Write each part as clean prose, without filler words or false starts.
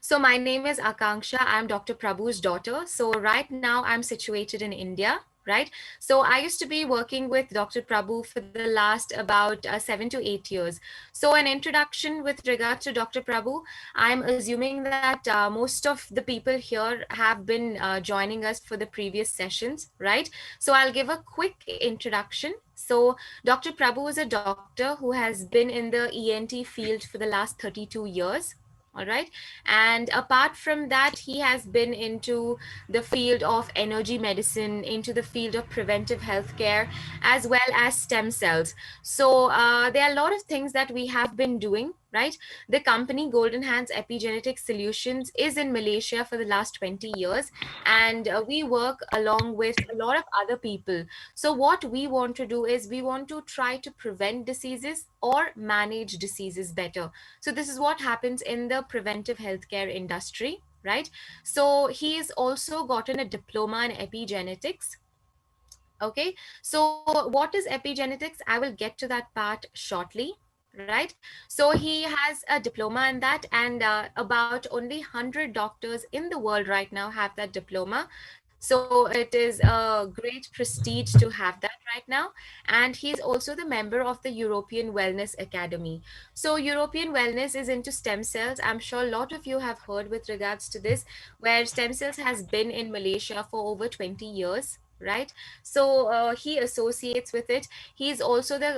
So my name is Akanksha. I'm Dr. Prabhu's daughter. So right now I'm situated in India, right? So I used to be working with Dr. Prabhu for the last about 7 to 8 years. So an introduction with regards to Dr. Prabhu, I'm assuming that most of the people here have been joining us for the previous sessions, right? So I'll give a quick introduction. So Dr. Prabhu is a doctor who has been in the ENT field for the last 32 years. All right. And apart from that, he has been into the field of energy medicine, into the field of preventive healthcare, as well as stem cells. So there are a lot of things that we have been doing, right? The company Golden Hands Epigenetic Solutions is in Malaysia for the last 20 years, and we work along with a lot of other people. So what we want to do is we want to try to prevent diseases or manage diseases better. So this is what happens in the preventive healthcare industry, right? So he's also gotten a diploma in epigenetics. Okay, so what is epigenetics? I will get to that part shortly, right? So he has a diploma in that, and about only 100 doctors in the world right now have that diploma. So it is a great prestige to have that right now. And he's also the member of the European Wellness Academy. So European Wellness is into stem cells. I'm sure a lot of you have heard with regards to this, where stem cells has been in Malaysia for over 20 years, right? So he associates with it. He's also the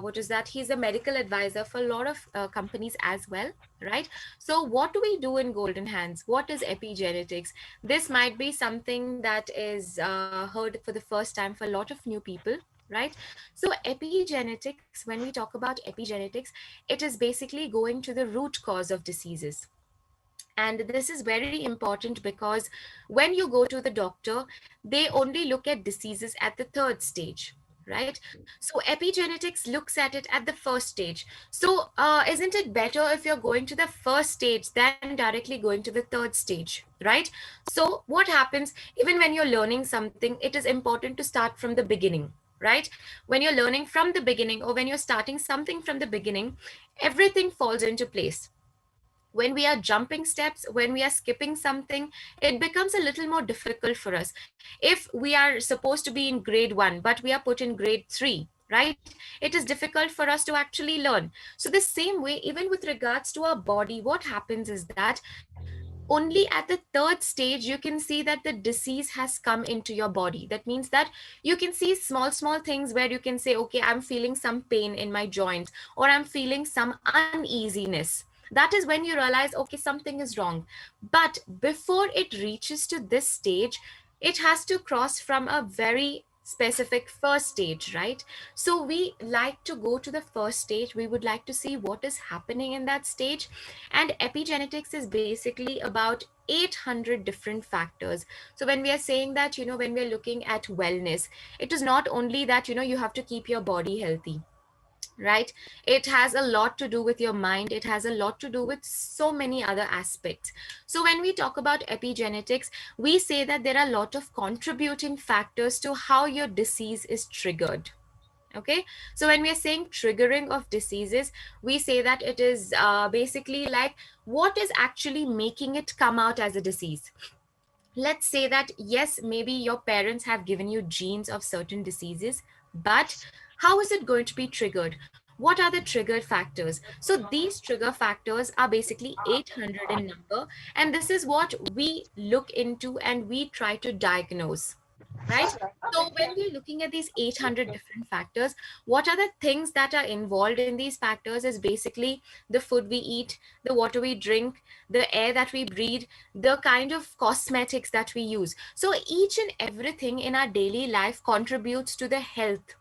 what is that, he's a medical advisor for a lot of companies as well, right? So what do we do in Golden Hands? What is epigenetics? This might be something that is heard for the first time for a lot of new people, right? So epigenetics, when we talk about epigenetics, it is basically going to the root cause of diseases. And this is very important because when you go to the doctor, they only look at diseases at the third stage, right? So epigenetics looks at it at the first stage. So isn't it better if you're going to the first stage than directly going to the third stage, right? So what happens, even when you're learning something, it is important to start from the beginning, right? When you're learning from the beginning, or when you're starting something from the beginning, everything falls into place. When we are jumping steps, when we are skipping something, it becomes a little more difficult for us. If we are supposed to be in grade 1 but we are put in grade 3, right, it is difficult for us to actually learn. So the same way, even with regards to our body, what happens is that only at the third stage you can see that the disease has come into your body. That means that you can see small things where you can say, okay, I'm feeling some pain in my joints, or I'm feeling some uneasiness. That is when you realize, okay, something is wrong. But before it reaches to this stage, it has to cross from a very specific first stage, right? So we like to go to the first stage. We would like to see what is happening in that stage. And epigenetics is basically about 800 different factors. So when we are saying that, when we are looking at wellness, it is not only that, you have to keep your body healthy, right? It has a lot to do with your mind. It has a lot to do with so many other aspects. So when we talk about epigenetics, we say that there are a lot of contributing factors to how your disease is triggered. Okay, so when we are saying triggering of diseases, we say that it is basically like what is actually making it come out as a disease. Let's say that yes, maybe your parents have given you genes of certain diseases, but how is it going to be triggered? What are the trigger factors? So these trigger factors are basically 800 in number, and this is what we look into and we try to diagnose, right? So when we're looking at these 800 different factors, what are the things that are involved in these factors is basically the food we eat, the water we drink, the air that we breathe, the kind of cosmetics that we use. So each and everything in our daily life contributes to the health,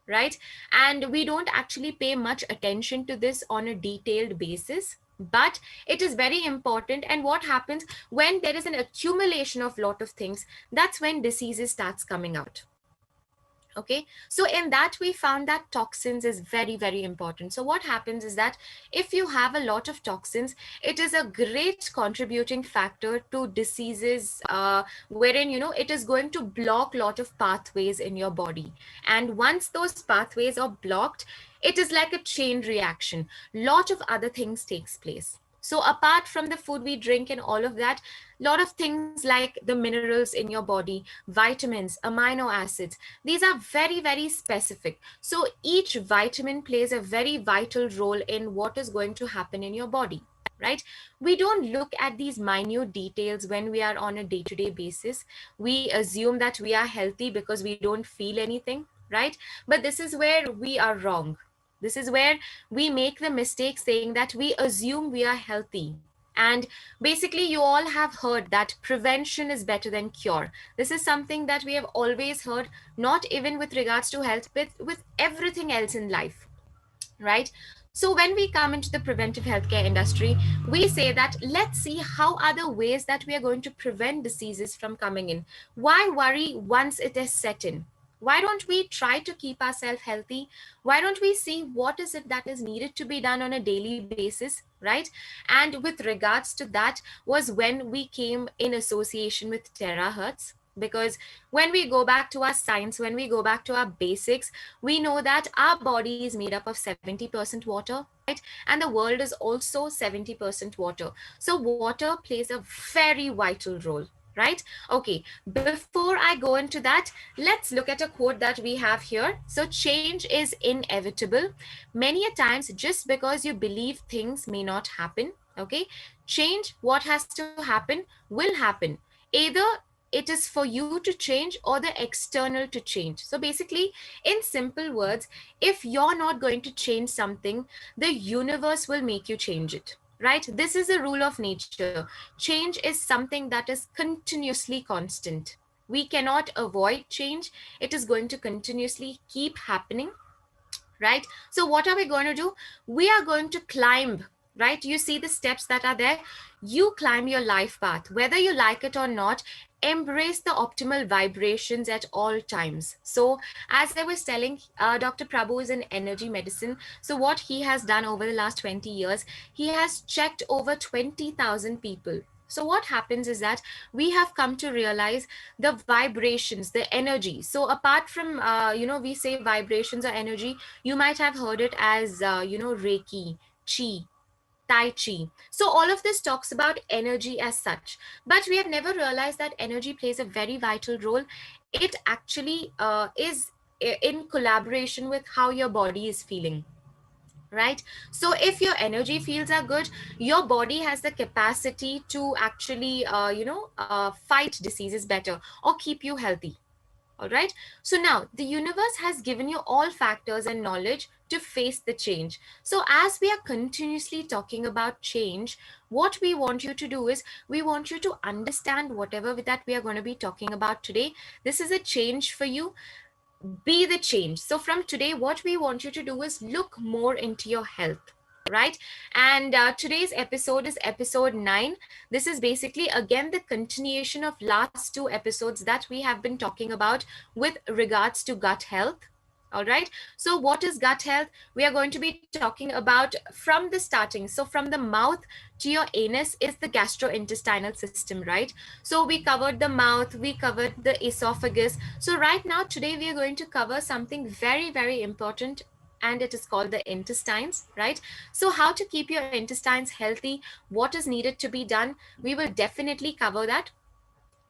right? And we don't actually pay much attention to this on a detailed basis, but it is very important. And what happens when there is an accumulation of lot of things, that's when diseases starts coming out. Okay, so in that we found that toxins is very important. So what happens is that if you have a lot of toxins, it is a great contributing factor to diseases, wherein it is going to block lot of pathways in your body. And once those pathways are blocked, it is like a chain reaction. Lot of other things takes place. So apart from the food we drink and all of that, lot of things like the minerals in your body, vitamins, amino acids, these are very, very specific. So each vitamin plays a very vital role in what is going to happen in your body, right? We don't look at these minute details when we are on a day-to-day basis. We assume that we are healthy because we don't feel anything, right? But this is where we are wrong. This is where we make the mistake saying that we assume we are healthy. And basically, you all have heard that prevention is better than cure. This is something that we have always heard, not even with regards to health, but with everything else in life, right? So when we come into the preventive healthcare industry, we say that let's see how are the ways that we are going to prevent diseases from coming in. Why worry once it is set in? Why don't we try to keep ourselves healthy? Why don't we see what is it that is needed to be done on a daily basis, right? And with regards to that was when we came in association with terahertz, because when we go back to our science, when we go back to our basics, we know that our body is made up of 70% water, right? And the world is also 70% water. So water plays a very vital role, right? Okay, before I go into that, let's look at a quote that we have here. So change is inevitable. Many a times, just because you believe things may not happen, okay? Change, what has to happen, will happen. Either it is for you to change or the external to change. So basically, in simple words, if you're not going to change something, the universe will make you change it, right? This is a rule of nature. Change is something that is continuously constant. We cannot avoid change. It is going to continuously keep happening, right? So what are we going to do? We are going to climb, right? You see the steps that are there. You climb your life path, whether you like it or not. Embrace the optimal vibrations at all times. So as I was telling, Dr. Prabhu is in energy medicine. So what he has done over the last 20 years, he has checked over 20,000 people. So what happens is that we have come to realize the vibrations, the energy. So apart from, we say vibrations or energy, you might have heard it as, Reiki, Chi, Tai Chi. So all of this talks about energy as such, but we have never realized that energy plays a very vital role. It actually is in collaboration with how your body is feeling, right? So if your energy fields are good, your body has the capacity to actually fight diseases better or keep you healthy. All right. So now the universe has given you all factors and knowledge to face the change. So as we are continuously talking about change, what we want you to do is we want you to understand whatever that we are going to be talking about today. This is a change for you. Be the change. So from today, what we want you to do is look more into your health, right? And today's episode is episode 9. This is basically again the continuation of last two episodes that we have been talking about with regards to gut health. All right. So what is gut health? We are going to be talking about from the starting. So from the mouth to your anus is the gastrointestinal system, right? So we covered the mouth, we covered the esophagus. So right now, today, we are going to cover something very, very important, and it is called the intestines, right? So how to keep your intestines healthy, what is needed to be done, we will definitely cover that.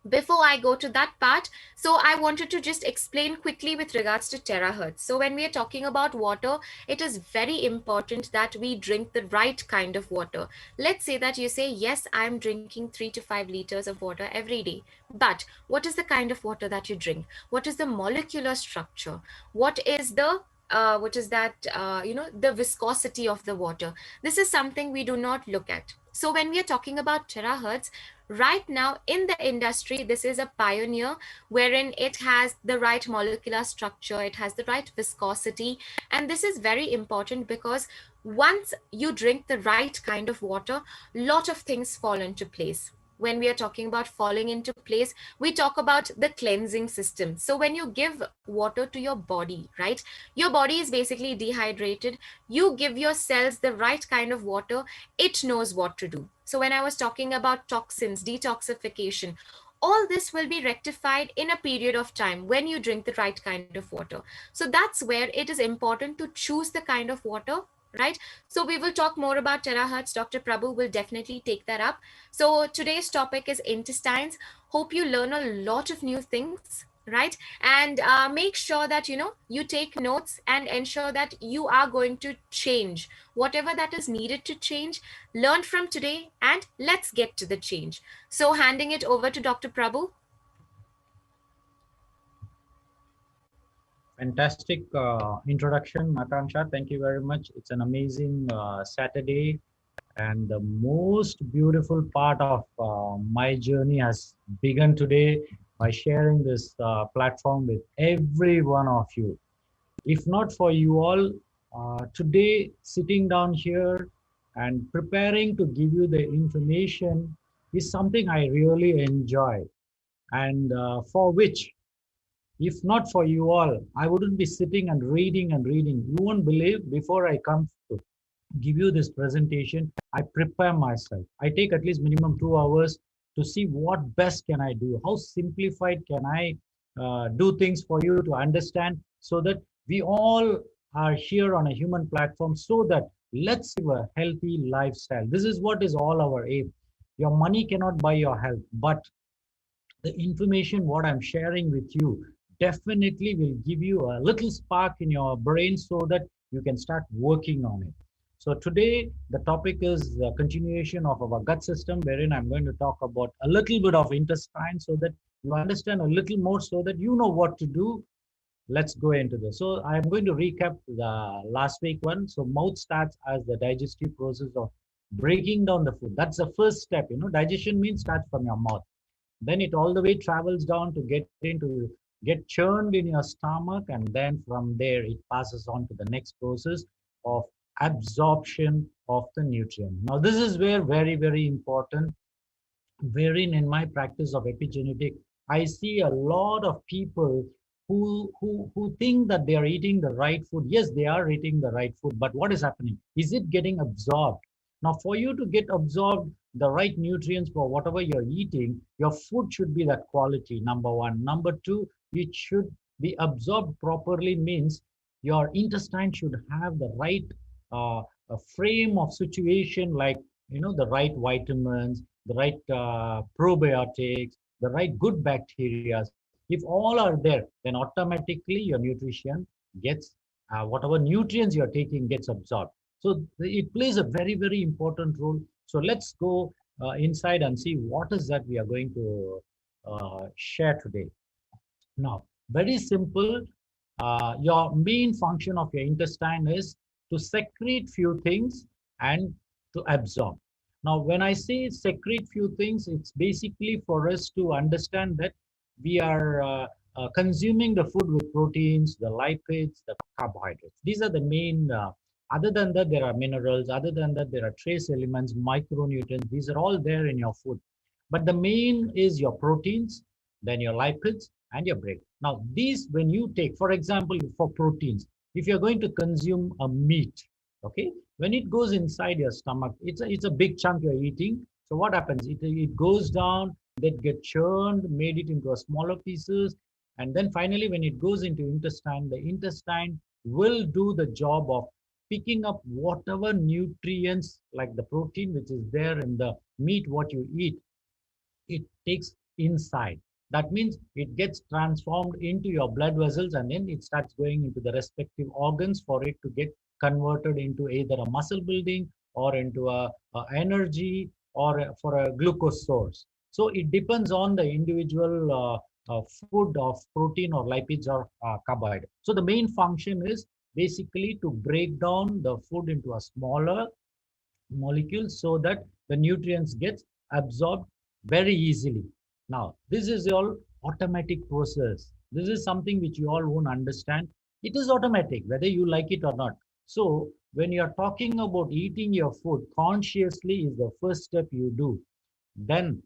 Before I go to that part, so I wanted to just explain quickly with regards to terahertz. So when we are talking about water, it is very important that we drink the right kind of water. Let's say that you say, yes, I'm drinking 3 to 5 liters of water every day. But what is the kind of water that you drink? What is the molecular structure? What is that, the viscosity of the water? This is something we do not look at. So when we are talking about terahertz, right now in the industry, this is a pioneer wherein it has the right molecular structure, it has the right viscosity. And this is very important because once you drink the right kind of water, lot of things fall into place. When we are talking about falling into place, we talk about the cleansing system. So when you give water to your body, right, your body is basically dehydrated, you give your cells the right kind of water, it knows what to do. So when I was talking about toxins, detoxification, all this will be rectified in a period of time when you drink the right kind of water. So that's where it is important to choose the kind of water right? So we will talk more about terahertz. Dr. Prabhu will definitely take that up. So today's topic is intestines. Hope you learn a lot of new things, right? And make sure that you take notes and ensure that you are going to change whatever that is needed to change. Learn from today and let's get to the change. So handing it over to Dr. Prabhu. Fantastic introduction, Akansha. Thank you very much. It's an amazing Saturday, and the most beautiful part of my journey has begun today by sharing this platform with every one of you. If not for you all, today sitting down here and preparing to give you the information is something I really enjoy, and for which, if not for you all, I wouldn't be sitting and reading and reading. You won't believe, before I come to give you this presentation, I prepare myself. I take at least minimum 2 hours to see what best can I do, how simplified can I do things for you to understand, so that we all are here on a human platform, so that let's live a healthy lifestyle. This is what is all our aim. Your money cannot buy your health, but the information what I'm sharing with you definitely will give you a little spark in your brain, so that you can start working on it. So today the topic is the continuation of our gut system, wherein I'm going to talk about a little bit of intestine, so that you understand a little more, so that you know what to do. Let's go into this. So I'm going to recap the last week one. So mouth starts as the digestive process of breaking down the food. That's the first step. Digestion means starts from your mouth, then it all the way travels down to get churned in your stomach, and then from there it passes on to the next process of absorption of the nutrient. Now this is where very, very important, wherein in my practice of epigenetic, I see a lot of people who think that they are eating the right food. Yes, they are eating the right food, but what is happening? Is it getting absorbed? Now, for you to get absorbed the right nutrients for whatever you're eating, your food should be that quality, number one. Number two, it should be absorbed properly, means your intestine should have the right frame of situation, like the right vitamins, the right probiotics, the right good bacteria. If all are there, then automatically your nutrition gets whatever nutrients you're taking gets absorbed. So it plays a very, very important role. So let's go inside and see what is that we are going to share today. Now, very simple. Your main function of your intestine is to secrete few things and to absorb. Now, when I say secrete few things, it's basically for us to understand that we are consuming the food with proteins, the lipids, the carbohydrates. These are the main. Other than that, there are minerals. Other than that, there are trace elements, micronutrients. These are all there in your food. But the main is your proteins, then your lipids, and your bread. Now, these, when you take, for example, for proteins, if you're going to consume a meat, okay, when it goes inside your stomach, it's a big chunk you're eating. So what happens? It goes down, then get churned, made it into a smaller pieces, and then finally, when it goes into intestine, the intestine will do the job of picking up whatever nutrients, like the protein which is there in the meat what you eat, it takes inside. That means it gets transformed into your blood vessels, and then it starts going into the respective organs for it to get converted into either a muscle building or into a energy or for a glucose source. So it depends on the individual food of protein or lipids or carbohydrate. So the main function is basically to break down the food into a smaller molecules, so that the nutrients get absorbed very easily. Now, this is all automatic process. This is something which you all won't understand. It is automatic, whether you like it or not. So when you're talking about eating your food consciously is the first step you do. Then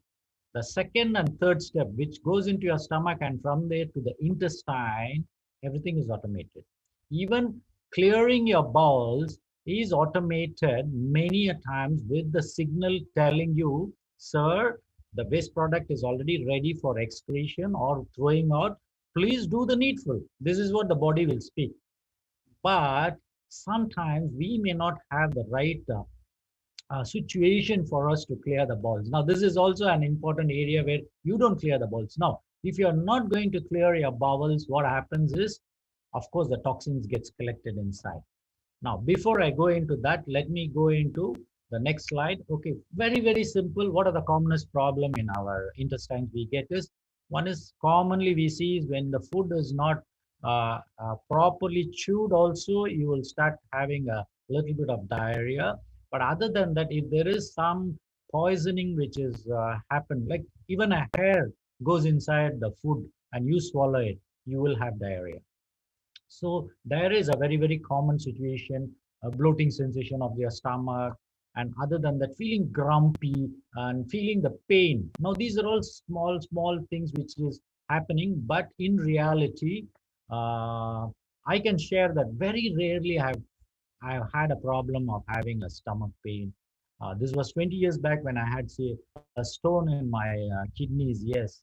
the second and third step, which goes into your stomach, and from there to the intestine, everything is automated. Even clearing your bowels is automated many a times with the signal telling you, sir, the waste product is already ready for excretion or throwing out. Please do the needful. This is what the body will speak. But sometimes we may not have the right situation for us to clear the balls. Now, this is also an important area where you don't clear the balls. Now, if you're not going to clear your bowels, what happens is, of course, the toxins gets collected inside. Now, before I go into that, let me go into the next slide. Okay, very, very simple. What are the commonest problem in our intestines we get is, one is commonly we see is when the food is not properly chewed also, you will start having a little bit of diarrhea. But other than that, if there is some poisoning which is happened, like even a hair goes inside the food and you swallow it, you will have diarrhea. So diarrhea is a very, very common situation, a bloating sensation of your stomach, and other than that, feeling grumpy and feeling the pain. Now, these are all small, small things which is happening, but in reality, I can share that very rarely I've had a problem of having a stomach pain. This was 20 years back when I had, say, a stone in my kidneys. Yes,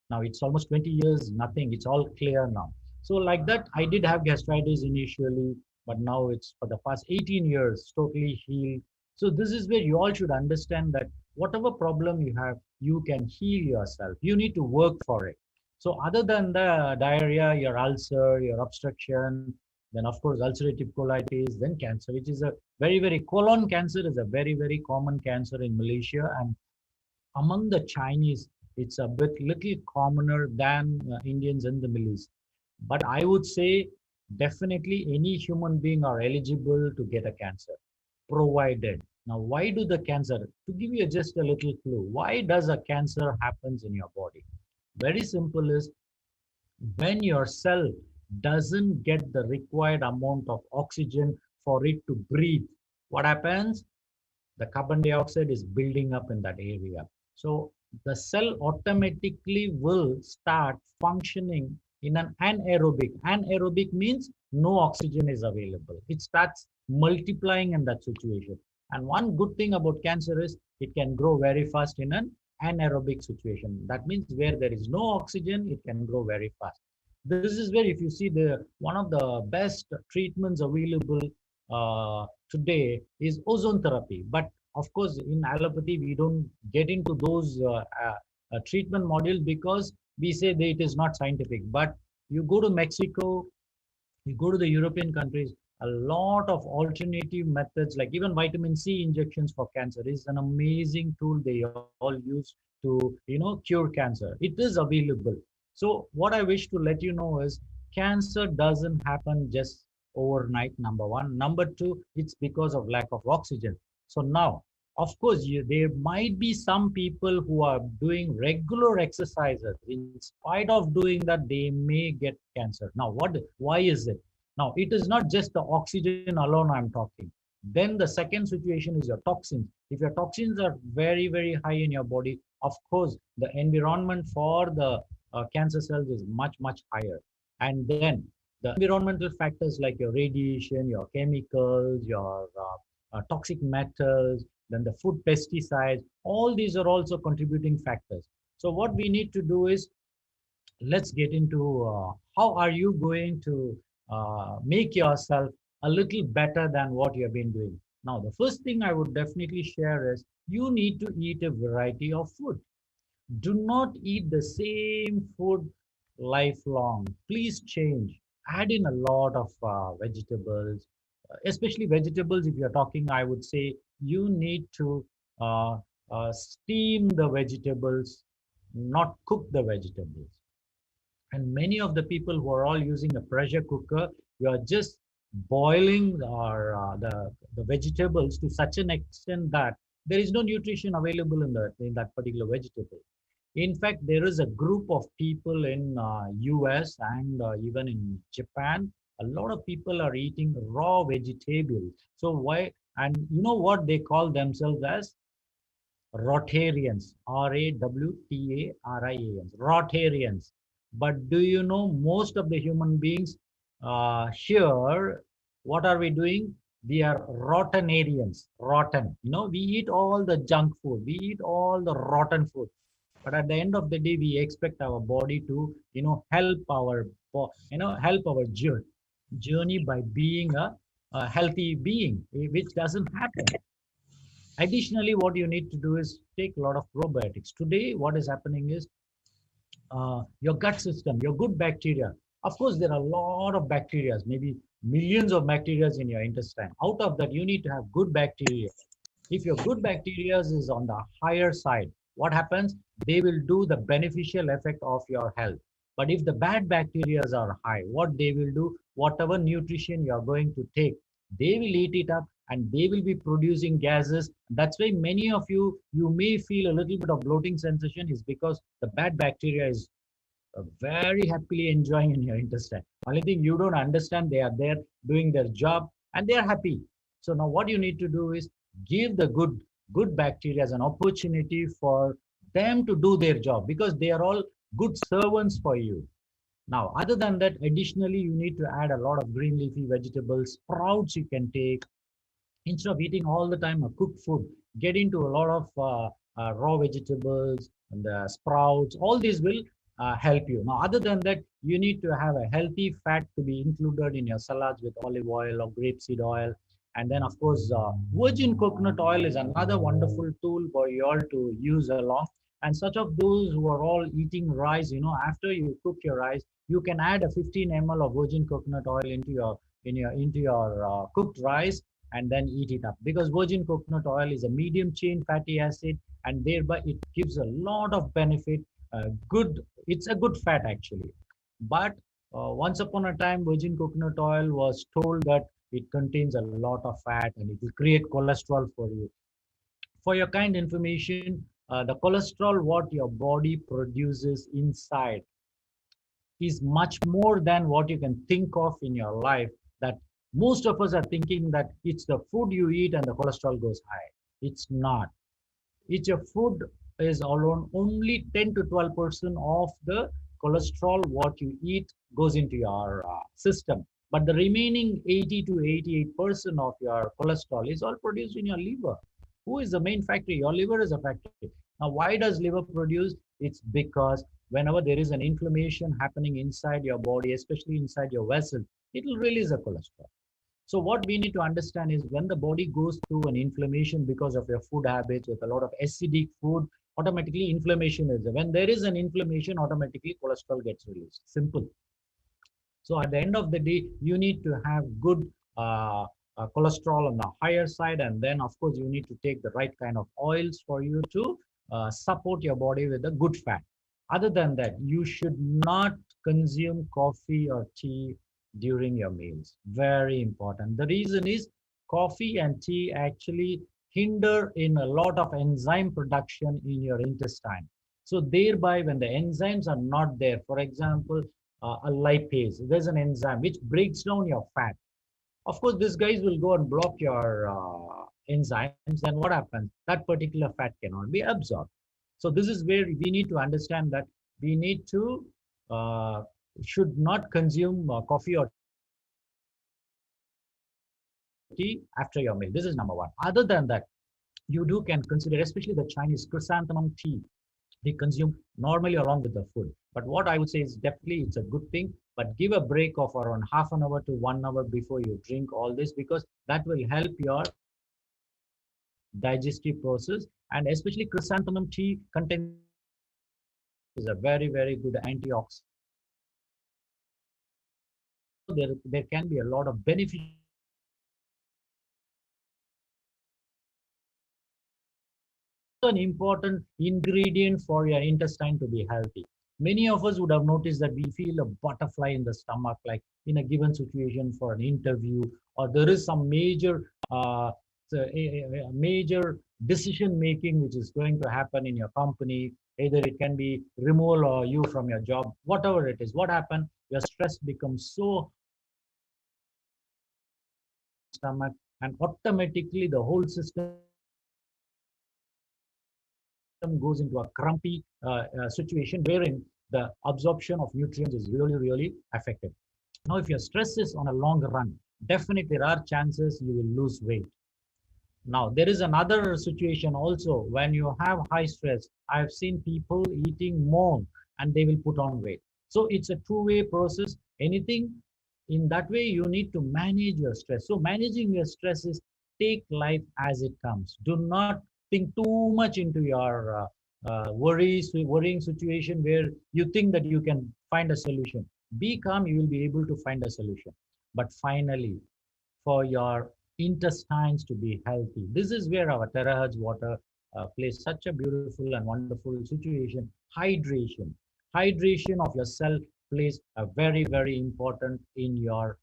now it's almost 20 years, nothing. It's all clear now. So like that, I did have gastritis initially, but now it's for the past 18 years, totally healed. So this is where you all should understand that whatever problem you have, you can heal yourself. You need to work for it. So other than the diarrhea, your ulcer, your obstruction, then of course ulcerative colitis, then cancer, which is a very, very, colon cancer is a very, very common cancer in Malaysia, and among the Chinese, it's a bit little commoner than Indians in the Middle East. But I would say definitely any human being are eligible to get a cancer, provided. Now, why do the cancer? To give you just a little clue, why does a cancer happens in your body? Very simple is, when your cell doesn't get the required amount of oxygen for it to breathe, what happens? The carbon dioxide is building up in that area. So the cell automatically will start functioning in an anaerobic. Anaerobic means no oxygen is available. It starts multiplying in that situation. And one good thing about cancer is it can grow very fast in an anaerobic situation. That means where there is no oxygen, it can grow very fast. This is where, if you see, the one of the best treatments available today is ozone therapy. But of course, in allopathy, we don't get into those treatment modules because we say that it is not scientific. But you go to Mexico, you go to the European countries, a lot of alternative methods, like even vitamin C injections for cancer, is an amazing tool they all use to, cure cancer. It is available. So what I wish to let you know is, cancer doesn't happen just overnight, number one. Number two, it's because of lack of oxygen. So now, of course, there might be some people who are doing regular exercises. In spite of doing that, they may get cancer. Now, why is it? Now, it is not just the oxygen alone I'm talking. Then the second situation is your toxins. If your toxins are very, very high in your body, of course, the environment for the cancer cells is much, much higher. And then the environmental factors like your radiation, your chemicals, your toxic metals, then the food pesticides, all these are also contributing factors. So what we need to do is, let's get into how are you going to make yourself a little better than what you have been doing. Now, the first thing I would definitely share is, you need to eat a variety of food. Do not eat the same food lifelong. Please change. Add in a lot of vegetables, especially vegetables. If you're talking, I would say you need to steam the vegetables, not cook the vegetables. And many of the people who are all using a pressure cooker, you are just boiling the vegetables to such an extent that there is no nutrition available in that particular vegetable. In fact, there is a group of people in US and even in Japan. A lot of people are eating raw vegetables. So why? And you know what they call themselves as? Rotarians, Rawtarians, Rotarians. But do you know, most of the human beings here, what are we doing? We are rottenarians, rotten. We eat all the junk food, we eat all the rotten food. But at the end of the day, we expect our body to, help our journey by being a healthy being, which doesn't happen. Additionally, what you need to do is take a lot of probiotics. Today, what is happening is your gut system, your good bacteria. Of course, there are a lot of bacteria, maybe millions of bacteria in your intestine. Out of that, you need to have good bacteria. If your good bacteria is on the higher side, what happens? They will do the beneficial effect of your health. But if the bad bacteria are high, what they will do, whatever nutrition you are going to take, they will eat it up and they will be producing gases. That's why many of you may feel a little bit of bloating sensation is because the bad bacteria is very happily enjoying in your intestine. Only thing you don't understand, they are there doing their job and they are happy. So now what you need to do is give the good bacteria as an opportunity for them to do their job because they are all good servants for you. Now, other than that, additionally, you need to add a lot of green leafy vegetables, sprouts you can take. Instead of eating all the time a cooked food, get into a lot of raw vegetables and the sprouts. All these will help you. Now, other than that, you need to have a healthy fat to be included in your salads with olive oil or grapeseed oil. And then, of course, virgin coconut oil is another wonderful tool for you all to use along. And such of those who are all eating rice, after you cook your rice, you can add a 15 ml of virgin coconut oil into your cooked rice and then eat it up because virgin coconut oil is a medium chain fatty acid and thereby it gives a lot of benefit. Good, it's a good fat actually, but once upon a time virgin coconut oil was told that it contains a lot of fat and it will create cholesterol for you. For your kind information, the cholesterol what your body produces inside is much more than what you can think of in your life. That most of us are thinking that it's the food you eat and the cholesterol goes high. It's not. It's your food is alone only 10 to 12% of the cholesterol what you eat goes into your system. But the remaining 80 to 88% of your cholesterol is all produced in your liver. Who is the main factory? Your liver is a factory. Now, why does liver produce? It's because whenever there is an inflammation happening inside your body, especially inside your vessel, it will release the cholesterol. So what we need to understand is when the body goes through an inflammation because of your food habits with a lot of acidic food, automatically inflammation is there. When there is an inflammation, automatically cholesterol gets released. Simple. So at the end of the day, you need to have good cholesterol on the higher side. And then, of course, you need to take the right kind of oils for you to support your body with a good fat. Other than that, you should not consume coffee or tea during your meals. Very important. The reason is coffee and tea actually hinder in a lot of enzyme production in your intestine. So thereby, when the enzymes are not there, for example, a lipase, there's an enzyme which breaks down your fat. Of course, these guys will go and block your enzymes. Then what happens? That particular fat cannot be absorbed. So this is where we need to understand that we need to should not consume coffee or tea after your meal. This is number one. Other than that, you do can consider, especially the Chinese chrysanthemum tea, they consume normally along with the food. But what I would say is definitely it's a good thing, but give a break of around half an hour to 1 hour before you drink all this because that will help your digestive process. And especially chrysanthemum tea contains is a very good antioxidant. There can be a lot of benefit. An important ingredient for your intestine to be healthy. Many of us would have noticed that we feel a butterfly in the stomach, like in a given situation for an interview, or there is some major decision making which is going to happen in your company. Either it can be removal or you from your job, whatever it is. What happened? Your stress becomes so stomach, and automatically the whole system goes into a crumpy situation wherein the absorption of nutrients is really affected. Now, if your stress is on a long run, definitely there are chances you will lose weight. Now, there is another situation also when you have high stress. I've seen people eating more and they will put on weight. So it's a two-way process. Anything in that way, you need to manage your stress. So managing your stress is take life as it comes. Do not think too much into your worrying situation where you think that you can find a solution. Be calm, you will be able to find a solution. But finally, for your intestines to be healthy, this is where our terahertz water plays such a beautiful and wonderful situation. Hydration. Hydration of yourself plays a very, very important in your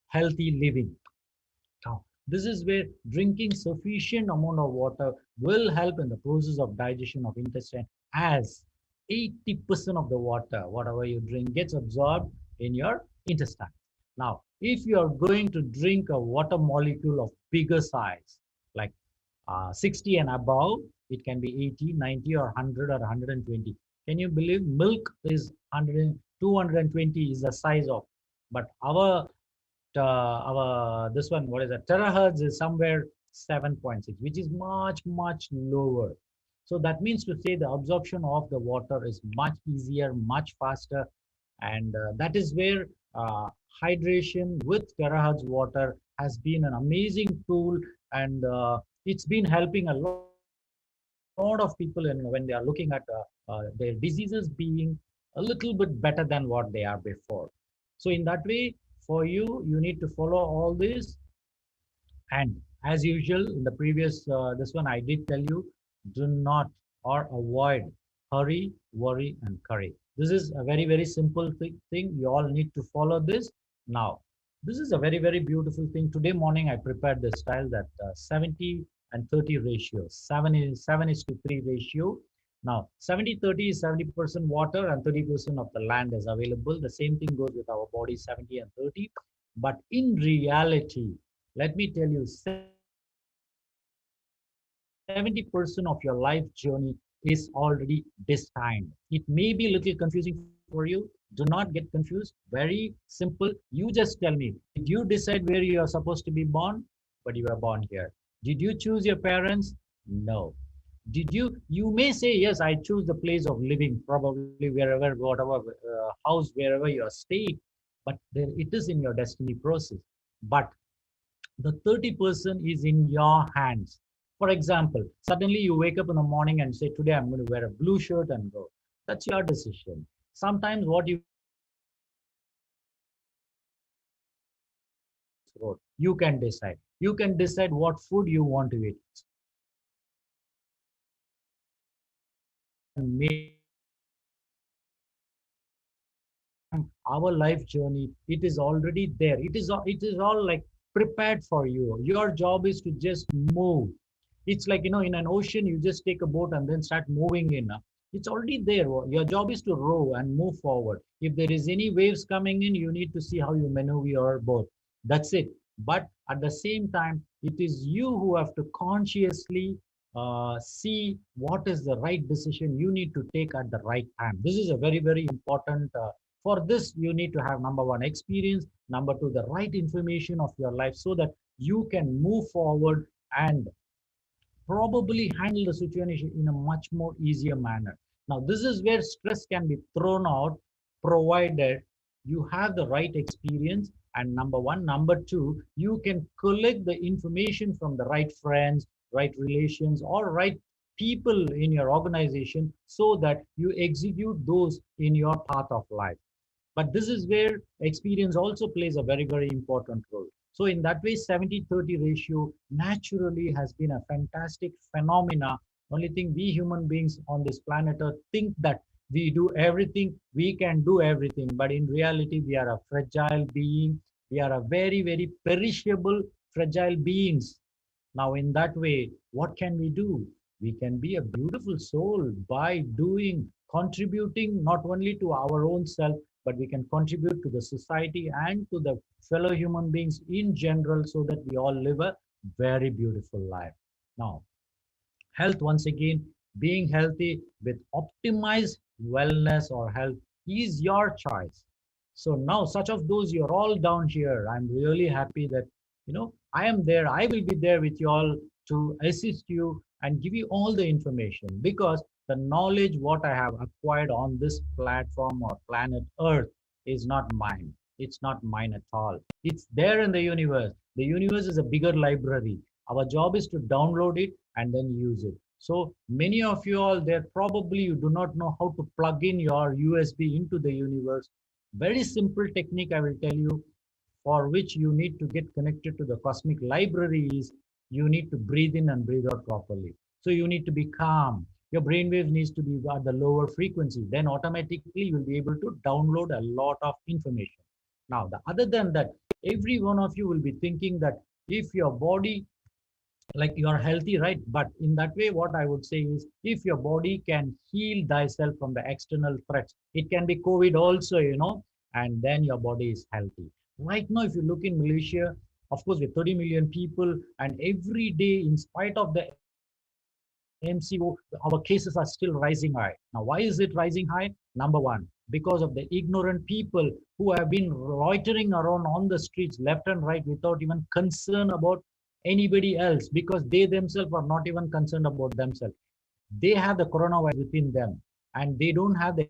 healthy living. Now, this is where drinking sufficient amount of water will help in the process of digestion of intestine, as 80% of the water, whatever you drink, gets absorbed in your intestine. Now, if you are going to drink a water molecule of bigger size, like 60 and above, it can be 80, 90, or 100 or 120. Can you believe milk is 100, 220 is the size of, but our this one, what is that, terahertz is somewhere 7.6, which is much lower. So that means to say the absorption of the water is much easier, much faster, and that is where hydration with terahertz water has been an amazing tool, and it's been helping a lot of people in, when they are looking at their diseases being a little bit better than what they are before. So in that way, for you, you need to follow all this. And as usual, in the previous, this one, I did tell you, do not or avoid hurry, worry, and curry. This is a very, very simple thing. You all need to follow this. Now, this is a very, very beautiful thing. Today morning, I prepared this style that 70 and 30 ratio. 7 is to 3 ratio. Now, 70-30 is 70% water and 30% of the land is available. The same thing goes with our body, 70 and 30. But in reality, let me tell you, 70% of your life journey is already destined. It may be a little confusing for you. Do not get confused. Very simple. You just tell me, did you decide where you are supposed to be born? But you are born here. Did you choose your parents? No. Did you may say, yes, I choose the place of living, probably wherever, whatever house, wherever you are staying, but there it is in your destiny process. But the 30% is in your hands. For example, suddenly you wake up in the morning and say, today I'm going to wear a blue shirt and go. That's your decision. Sometimes what you can decide. You can decide what food you want to eat. Our life journey, it is already there. It is all like prepared for you. Your job is to just move. It's like, in an ocean, you just take a boat and then start moving in. It's already there. Your job is to row and move forward. If there is any waves coming in, you need to see how you maneuver your boat. That's it. But at the same time, it is you who have to consciously see what is the right decision you need to take at the right time. This is a very, very important. For this, you need to have number one, experience, number two, the right information of your life so that you can move forward and probably handle the situation in a much more easier manner. Now, this is where stress can be thrown out, provided you have the right experience. And number one, number two, you can collect the information from the right friends, right relations, or right people in your organization so that you execute those in your path of life. But this is where experience also plays a very, very important role. So in that way, 70-30 ratio naturally has been a fantastic phenomena. Only thing we human beings on this planet Earth think that we do everything, we can do everything. But in reality, we are a fragile being. We are a very, very perishable, fragile beings. Now, in that way, what can we do? We can be a beautiful soul by doing, contributing not only to our own self, but we can contribute to the society and to the fellow human beings in general so that we all live a very beautiful life. Now, health, once again, being healthy with optimized wellness or health is your choice. So now, such of those, you're all down here. I'm really happy that, I am there. I will be there with you all to assist you and give you all the information, because the knowledge what I have acquired on this platform or planet Earth is not mine. It's not mine at all. It's there in the universe. The universe is a bigger library. Our job is to download it and then use it. So many of you all there, probably you do not know how to plug in your USB into the universe. Very simple technique I will tell you, for which you need to get connected to the cosmic library is you need to breathe in and breathe out properly. So you need to be calm. Your brainwave needs to be at the lower frequency. Then automatically you will be able to download a lot of information. Now, other than that, every one of you will be thinking that if your body, like you are healthy, right? But in that way, what I would say is if your body can heal thyself from the external threats, it can be COVID also, and then your body is healthy. Right now, if you look in Malaysia, of course, with 30 million people, and every day, in spite of the MCO, our cases are still rising high. Now, why is it rising high? Number one, because of the ignorant people who have been loitering around on the streets left and right without even concern about anybody else, because they themselves are not even concerned about themselves. They have the coronavirus within them and they don't have the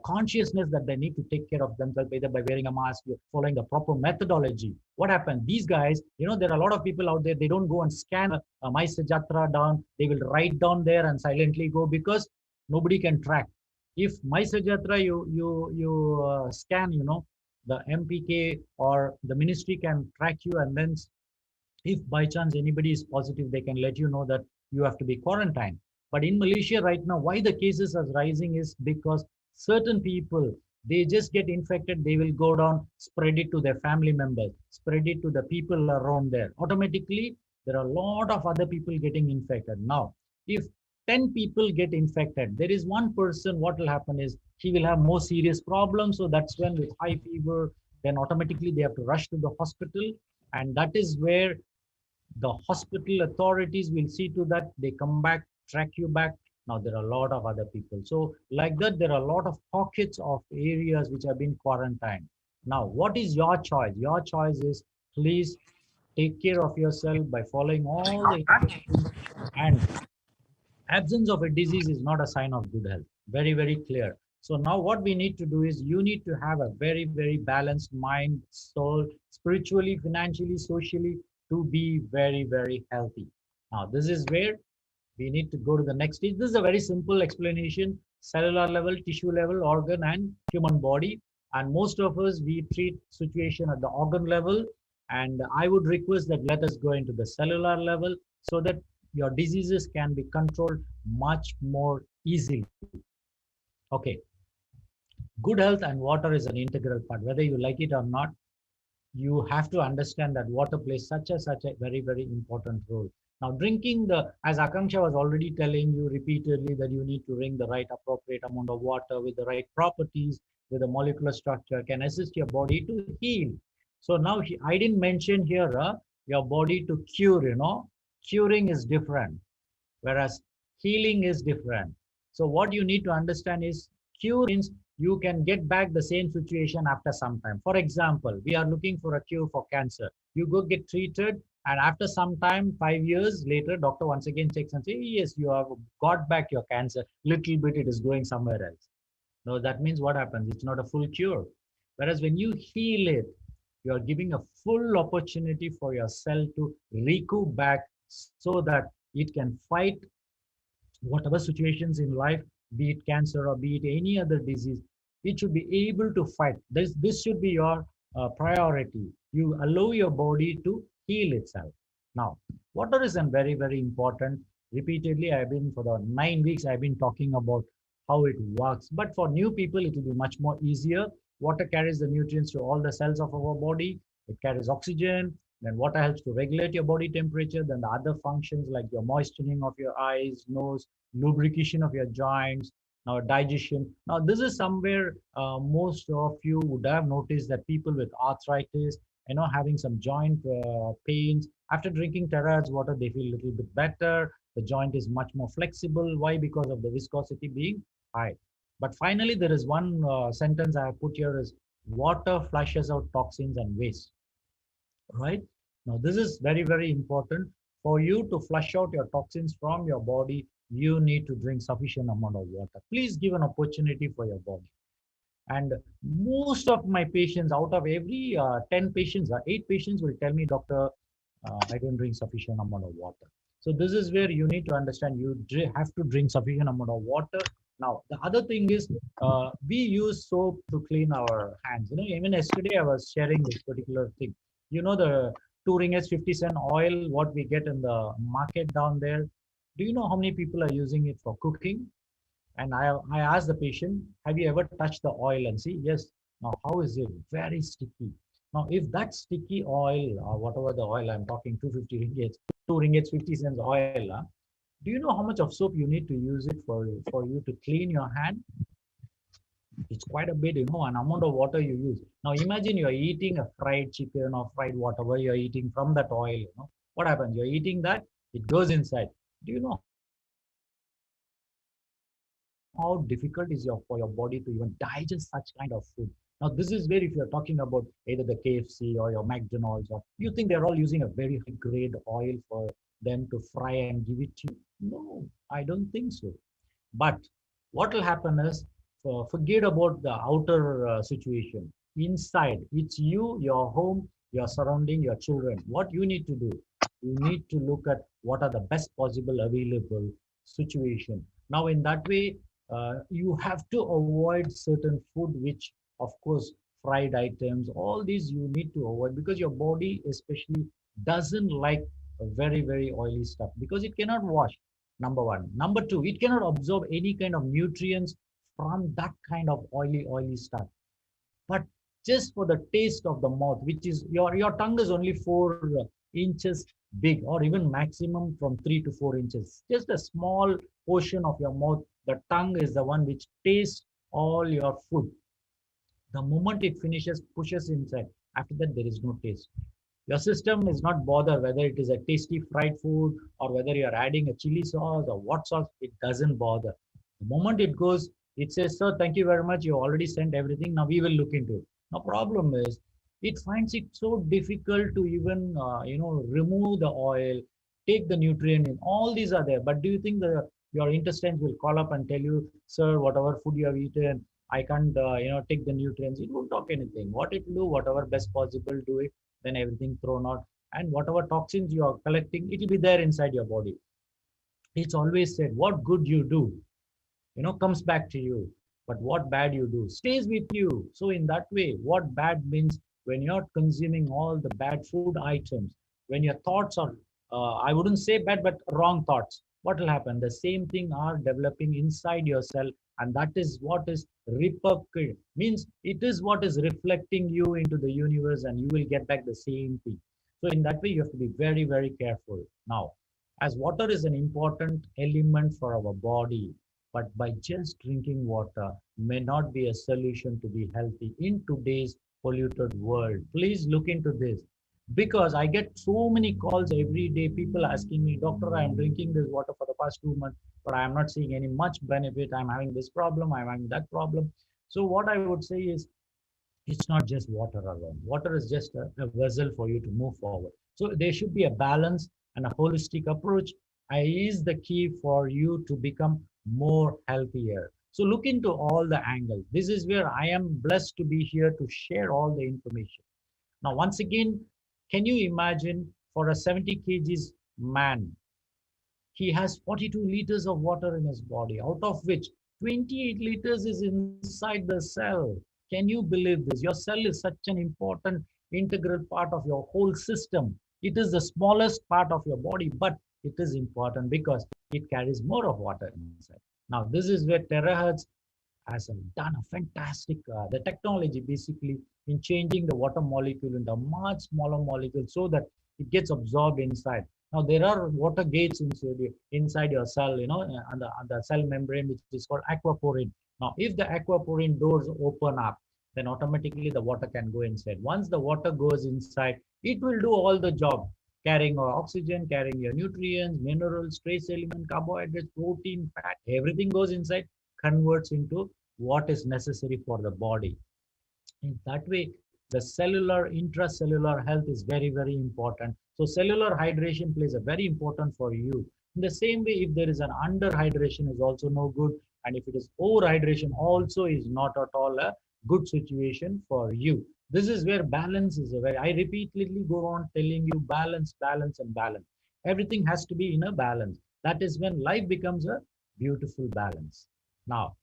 consciousness that they need to take care of themselves either by wearing a mask, following the proper methodology. What happened? These guys, there are a lot of people out there, they don't go and scan My Sajatra down. They will write down there and silently go because nobody can track. If My Sajatra you scan, the MPK or the ministry can track you, and then if by chance anybody is positive, they can let you know that you have to be quarantined. But in Malaysia right now, why the cases are rising is because certain people, they just get infected, they will go down, spread it to their family members, spread it to the people around there. Automatically, there are a lot of other people getting infected. Now, if 10 people get infected, there is one person, what will happen is he will have more serious problems. So that's when with high fever, then automatically they have to rush to the hospital. And that is where the hospital authorities will see to that they come back, track you back. Now there are a lot of other people. So like that, there are a lot of pockets of areas which have been quarantined. Now, what is your choice? Your choice is please take care of yourself by following all the instructions. And absence of a disease is not a sign of good health. Very, very clear. So now what we need to do is you need to have a very, very balanced mind, soul, spiritually, financially, socially, to be very, very healthy. Now, this is where we need to go to the next stage. This is a very simple explanation, cellular level, tissue level, organ and human body. And most of us, we treat situation at the organ level. And I would request that let us go into the cellular level so that your diseases can be controlled much more easily. Okay. Good health and water is an integral part, whether you like it or not. You have to understand that water plays such a very, very important role. Now, drinking as Akanksha was already telling you repeatedly, that you need to drink the right appropriate amount of water with the right properties, with the molecular structure, can assist your body to heal. So now I didn't mention here your body to cure, curing is different, whereas healing is different. So what you need to understand is cure means you can get back the same situation after some time. For example, we are looking for a cure for cancer. You go get treated, and after some time, 5 years later, doctor once again checks and says, yes, you have got back your cancer. Little bit it is going somewhere else. No, that means what happens? It's not a full cure. Whereas when you heal it, you are giving a full opportunity for your cell to recoup back so that it can fight whatever situations in life, be it cancer or be it any other disease, it should be able to fight. This should be your priority. You allow your body to heal itself. Now, water is very, very important. Repeatedly, I've been for the 9 weeks, I've been talking about how it works. But for new people, it will be much more easier. Water carries the nutrients to all the cells of our body. It carries oxygen. Then water helps to regulate your body temperature. Then the other functions like your moistening of your eyes, nose, lubrication of your joints, now digestion. Now this is somewhere most of you would have noticed that people with arthritis, having some joint pains, after drinking Terra's water, they feel a little bit better. The joint is much more flexible. Why? Because of the viscosity being high. But finally, there is one sentence I have put here is water flushes out toxins and waste. Right? Now, this is very, very important. For you to flush out your toxins from your body, you need to drink sufficient amount of water. Please give an opportunity for your body. And most of my patients, out of every 10 patients, 8 patients will tell me, doctor, I don't drink sufficient amount of water. So this is where you need to understand you have to drink sufficient amount of water. Now, the other thing is we use soap to clean our hands. Even yesterday I was sharing this particular thing. The 2 ringgits 50 cent oil, what we get in the market down there. Do you know how many people are using it for cooking? And I asked the patient, have you ever touched the oil and see? Yes. Now, how is it? Very sticky. Now, if that sticky oil, or whatever the oil I'm talking, 250 ringgits, 2 ringgits 50 cents oil, do you know how much of soap you need to use it for you to clean your hand? It's quite a bit, an amount of water you use. Now, imagine you're eating a fried chicken or fried whatever you're eating from that oil. What happens? You're eating that, it goes inside. Do you know how difficult is for your body to even digest such kind of food? Now, this is where if you're talking about either the KFC or your McDonald's, or you think they're all using a very high grade oil for them to fry and give it to you. No, I don't think so. But what will happen is, forget about the outer situation. Inside, it's you, your home, your surrounding, your children. What you need to do, you need to look at what are the best possible available situation. Now, in that way, you have to avoid certain food, which, of course, fried items, all these you need to avoid because your body, especially, doesn't like a very, very oily stuff because it cannot wash. Number one. Number two, it cannot absorb any kind of nutrients from that kind of oily stuff. But just for the taste of the mouth, which is your tongue is only 4 inches big, or even maximum from 3 to 4 inches. Just a small portion of your mouth. The tongue is the one which tastes all your food. The moment it finishes, pushes inside. After that, there is no taste. Your system is not bothered whether it is a tasty fried food or whether you're adding a chili sauce or what sauce, it doesn't bother. The moment it goes, it says, sir, thank you very much. You already sent everything. Now we will look into it. Now, problem is, it finds it so difficult to even, remove the oil, take the nutrient in. All these are there. But do you think your intestines will call up and tell you, sir, whatever food you have eaten, I can't, take the nutrients. It won't talk anything. What it will do, whatever best possible, do it, then everything thrown out, and whatever toxins you are collecting, it will be there inside your body. It's always said, what good you do, comes back to you, but what bad you do stays with you. So in that way, what bad means, when you're consuming all the bad food items, when your thoughts are, I wouldn't say bad, but wrong thoughts, what will happen? The same thing are developing inside yourself, and that is what is repercussion, means it is what is reflecting you into the universe, and you will get back the same thing. So in that way, you have to be very, very careful. Now, as water is an important element for our body, but by just drinking water may not be a solution to be healthy in today's polluted world. Please look into this, because I get so many calls every day, people asking me, doctor, I am drinking this water for the past 2 months, but I am not seeing any much benefit. I'm having this problem, I'm having that problem. So what I would say is, it's not just water alone. Water is just a vessel for you to move forward. So there should be a balance, and a holistic approach is the key for you to become more healthier. So look into all the angles. This is where I am blessed to be here to share all the information. Now, once again, can you imagine, for a 70 kgs man, he has 42 liters of water in his body, out of which 28 liters is inside the cell. Can you believe this? Your cell is such an important integral part of your whole system. It is the smallest part of your body, but it is important because it carries more of water inside. Now, this is where terahertz has done a fantastic, the technology basically in changing the water molecule into a much smaller molecule so that it gets absorbed inside. Now, there are water gates inside your cell, on the cell membrane, which is called aquaporin. Now, if the aquaporin doors open up, then automatically the water can go inside. Once the water goes inside, it will do all the job, carrying your oxygen, carrying your nutrients, minerals, trace element, carbohydrates, protein, fat, everything goes inside, converts into what is necessary for the body. In that way, the cellular, intracellular health is very, very important. So cellular hydration plays a very important for you. In the same way, if there is an underhydration is also no good. And if it is overhydration also is not at all a good situation for you. This is where balance is a very, I repeatedly go on telling you balance, balance, and balance. Everything has to be in a balance. That is when life becomes a beautiful balance. Now,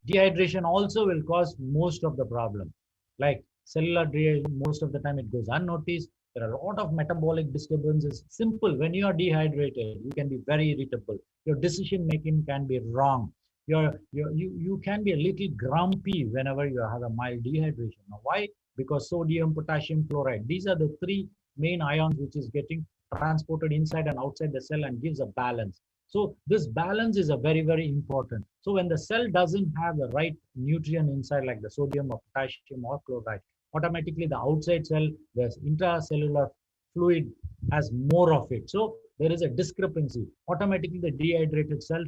dehydration also will cause most of the problem. Like cellular dehydration, most of the time it goes unnoticed. There are a lot of metabolic disturbances. Simple, when you are dehydrated, you can be very irritable. Your decision making can be wrong. You can be a little grumpy whenever you have a mild dehydration. Now, why? Because sodium, potassium, chloride. These are the three main ions which is getting transported inside and outside the cell and gives a balance. So this balance is a very important. So when the cell doesn't have the right nutrient inside, like the sodium or potassium or chloride, automatically the outside cell, the intracellular fluid has more of it. So there is a discrepancy. Automatically the dehydrated cell,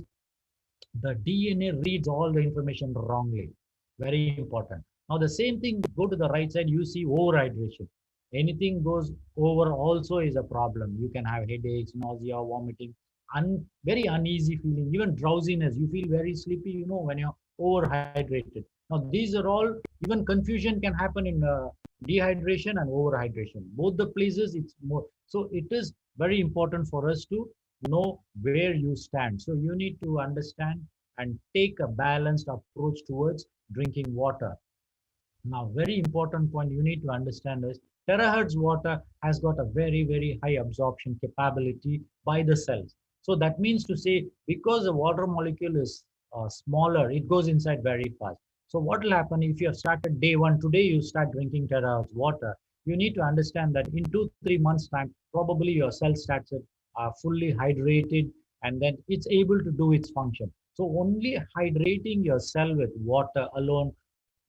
the DNA reads all the information wrongly. Very important. Now the same thing, go to the right side, you see overhydration. Anything goes over also is a problem. You can have headaches, nausea, vomiting, very uneasy feeling, even drowsiness. You feel very sleepy, when you're overhydrated. Now these are all, even confusion can happen in dehydration and overhydration. Both the places it's more. So it is very important for us to know where you stand. So you need to understand and take a balanced approach towards drinking water. Now, very important point you need to understand is terahertz water has got a very high absorption capability by the cells. So that means to say, because the water molecule is smaller, it goes inside very fast. So what will happen if you have started day one, today you start drinking terahertz water, you need to understand that in 2-3 months time, probably your cell starts fully hydrated, and then it's able to do its function. So only hydrating your cell with water alone,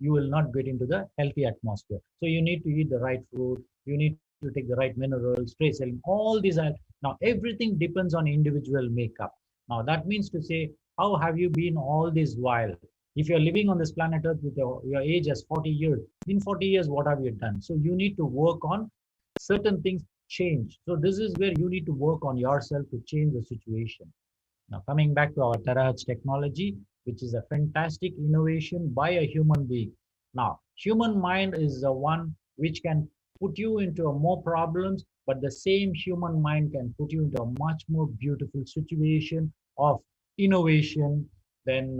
you will not get into the healthy atmosphere. So you need to eat the right food, you need to take the right minerals, trace element, all these are, now everything depends on individual makeup. Now that means to say, how have you been all this while? If you're living on this planet Earth with your age as 40 years, in 40 years, what have you done? So you need to work on certain things change. So this is where you need to work on yourself to change the situation. Now, coming back to our terahertz technology, which is a fantastic innovation by a human being. Now, human mind is the one which can put you into more problems, but the same human mind can put you into a much more beautiful situation of innovation. Then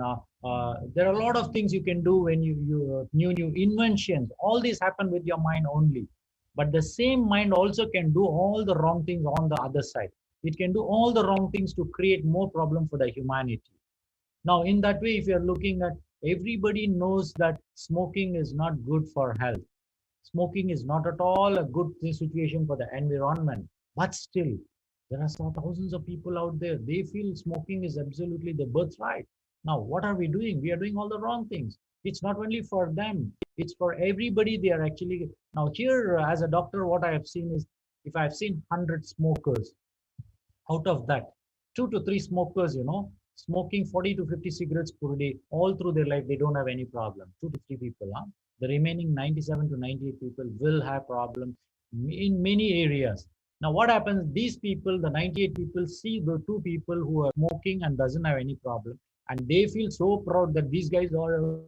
there are a lot of things you can do when you new inventions. All these happen with your mind only. But the same mind also can do all the wrong things on the other side. It can do all the wrong things to create more problem for the humanity. Now, in that way, if you're looking at, everybody knows that smoking is not good for health. Smoking is not at all a good situation for the environment. But still, there are thousands of people out there. They feel smoking is absolutely the birthright. Now, what are we doing? We are doing all the wrong things. It's not only for them, it's for everybody. They are actually, now here as a doctor, what I have seen is, if I've seen 100 smokers, out of that, 2 to 3 smokers, smoking 40 to 50 cigarettes per day, all through their life, they don't have any problem. 2 to 3 people, huh? The remaining 97 to 98 people will have problems in many areas. Now, what happens? These people, the 98 people, see the 2 people who are smoking and doesn't have any problem, and they feel so proud that these guys are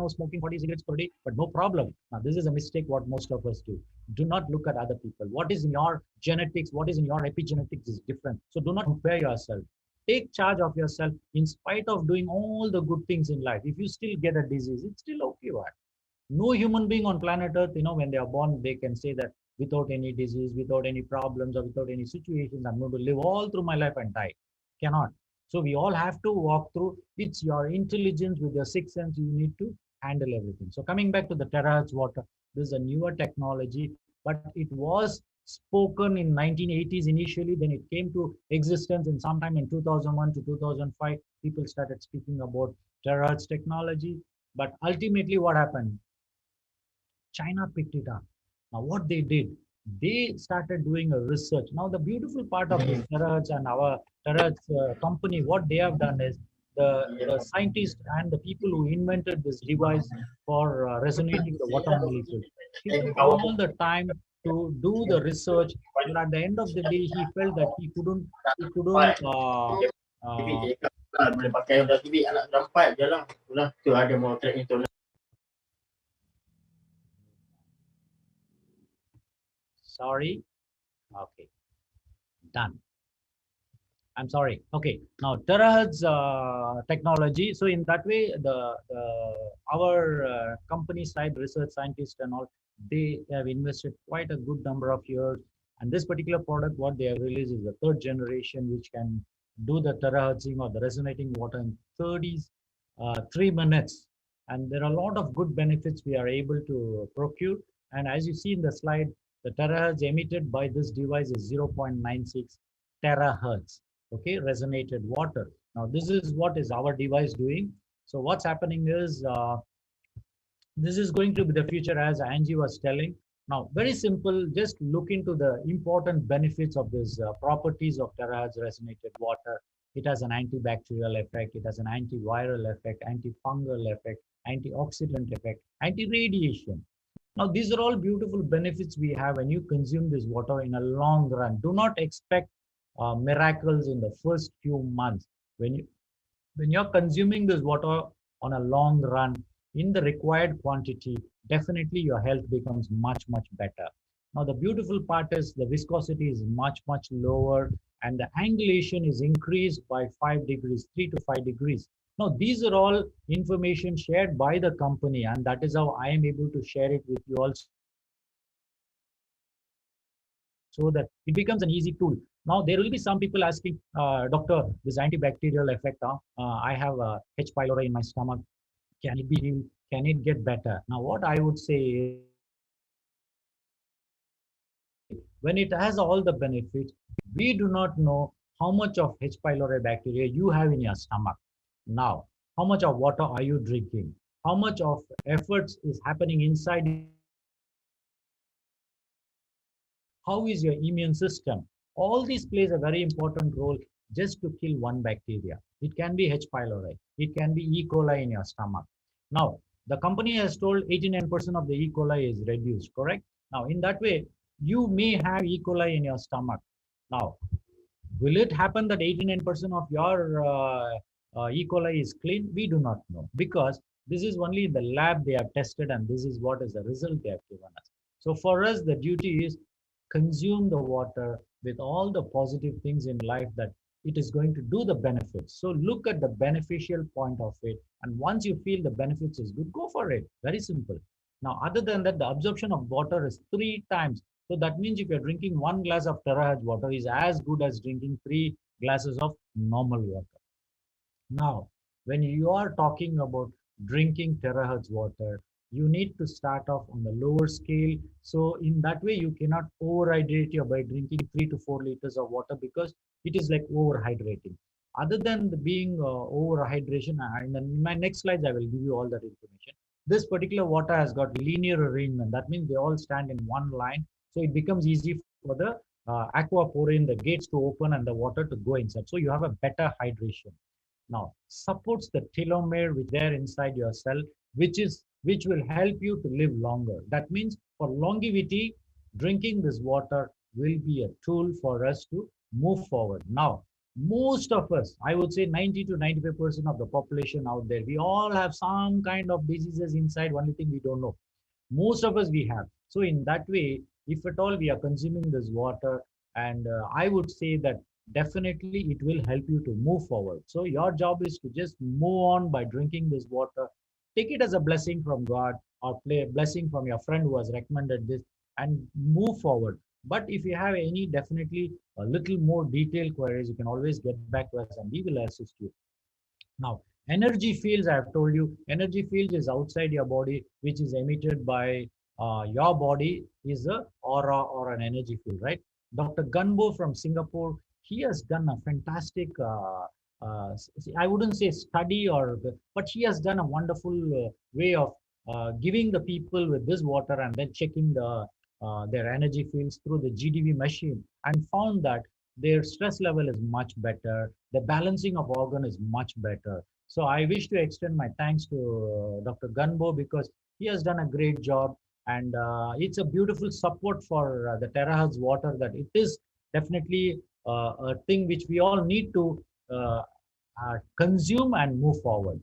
smoking 40 cigarettes per day, but no problem. Now, this is a mistake what most of us do. Do not look at other people. What is in your genetics, what is in your epigenetics is different. So do not compare yourself. Take charge of yourself in spite of doing all the good things in life. If you still get a disease, it's still okay. What? No human being on planet Earth, when they are born, they can say that without any disease, without any problems, or without any situations, I'm going to live all through my life and die. Cannot. So we all have to walk through. It's your intelligence with your sixth sense. You need to handle everything. So coming back to the terahertz water, this is a newer technology, but it was spoken in 1980s initially. Then it came to existence in sometime in 2001 to 2005. People started speaking about terahertz technology. But ultimately, what happened? China picked it up. Now, what they did, they started doing a research. Now, the beautiful part of this terahertz and our terahertz company, what they have done is, the scientists and the people who invented this device for resonating the water molecule, he took all the time to do the research, but at the end of the day, he felt that he couldn't boleh pakai Honda Civic anak sudah 4 je lah. Itulah tu ada mau track internal. Sorry. Okay. Done. I'm sorry. Okay. Now terahertz technology. So in that way, our company side research scientists and all, they have invested quite a good number of years. And this particular product, what they have released is the third generation, which can do the terahertzing or the resonating water in 3 minutes. And there are a lot of good benefits we are able to procure. And as you see in the slide, the terahertz emitted by this device is 0.96 terahertz. Okay, resonated water. Now this is what is our device doing. So what's happening is this is going to be the future, as Angie was telling. Now very simple, just look into the important benefits of this properties of terahertz resonated water. It has an antibacterial effect, it has an antiviral effect, antifungal effect, antioxidant effect, anti-radiation. Now these are all beautiful benefits we have when you consume this water in a long run. Do not expect miracles in the first few months. When you're consuming this water on a long run in the required quantity, definitely your health becomes much better. Now the beautiful part is the viscosity is much lower, and the angulation is increased by 5 degrees, 3 to 5 degrees. Now these are all information shared by the company, and that is how I am able to share it with you also, so that it becomes an easy tool. Now, there will be some people asking, doctor, this antibacterial effect, I have a H. pylori in my stomach. Can it be healed? Can it get better? Now, what I would say is, when it has all the benefits, we do not know how much of H. pylori bacteria you have in your stomach. Now, how much of water are you drinking? How much of efforts is happening inside? How is your immune system? All these plays a very important role just to kill one bacteria. It can be H. pylori. It can be E. coli in your stomach. Now, the company has told 89% of the E. coli is reduced, correct? Now, in that way, you may have E. coli in your stomach. Now, will it happen that 89% of your E. coli is clean? We do not know, because this is only in the lab they have tested, and this is what is the result they have given us. So for us, the duty is consume the water with all the positive things in life that it is going to do the benefits. So look at the beneficial point of it. And once you feel the benefits is good, go for it. Very simple. Now, other than that, the absorption of water is 3 times. So that means if you're drinking 1 glass of terahertz water is as good as drinking 3 glasses of normal water. Now, when you are talking about drinking terahertz water, you need to start off on the lower scale. So in that way, you cannot overhydrate you by drinking 3 to 4 liters of water, because it is like overhydrating. Other than being overhydration, in my next slides, I will give you all that information. This particular water has got linear arrangement. That means they all stand in one line. So it becomes easy for the aquaporin, the gates to open and the water to go inside. So you have a better hydration. Now, supports the telomere which there inside your cell, which will help you to live longer. That means for longevity, drinking this water will be a tool for us to move forward. Now, most of us, I would say 90 to 95% of the population out there, we all have some kind of diseases inside. Only thing we don't know. Most of us we have. So in that way, if at all we are consuming this water, and I would say that definitely it will help you to move forward. So your job is to just move on by drinking this water. Take it as a blessing from God, or play a blessing from your friend who has recommended this, and move forward. But if you have any definitely a little more detailed queries, you can always get back to us and we will assist you. Now, energy fields, I have told you, energy fields is outside your body, which is emitted by your body, is a aura or an energy field, right? Dr. Gunbo from Singapore, he has done a fantastic, I wouldn't say study, but he has done a wonderful way of giving the people with this water and then checking their energy fields through the GDV machine, and found that their stress level is much better. The balancing of organ is much better. So I wish to extend my thanks to Dr. Gunbo, because he has done a great job. And it's a beautiful support for the terahertz water, that it is definitely a thing which we all need to consume and move forward.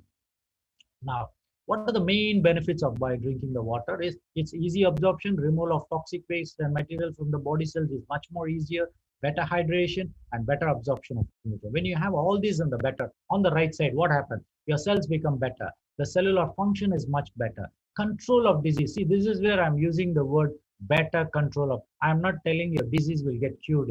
Now, what are the main benefits of by drinking the water is its easy absorption, removal of toxic waste and material from the body cells is much more easier, better hydration and better absorption of nutrients. When you have all these on the better, on the right side, what happens? Your cells become better. The cellular function is much better. Control of disease. See, this is where I'm using the word better control of. I'm not telling your disease will get cured,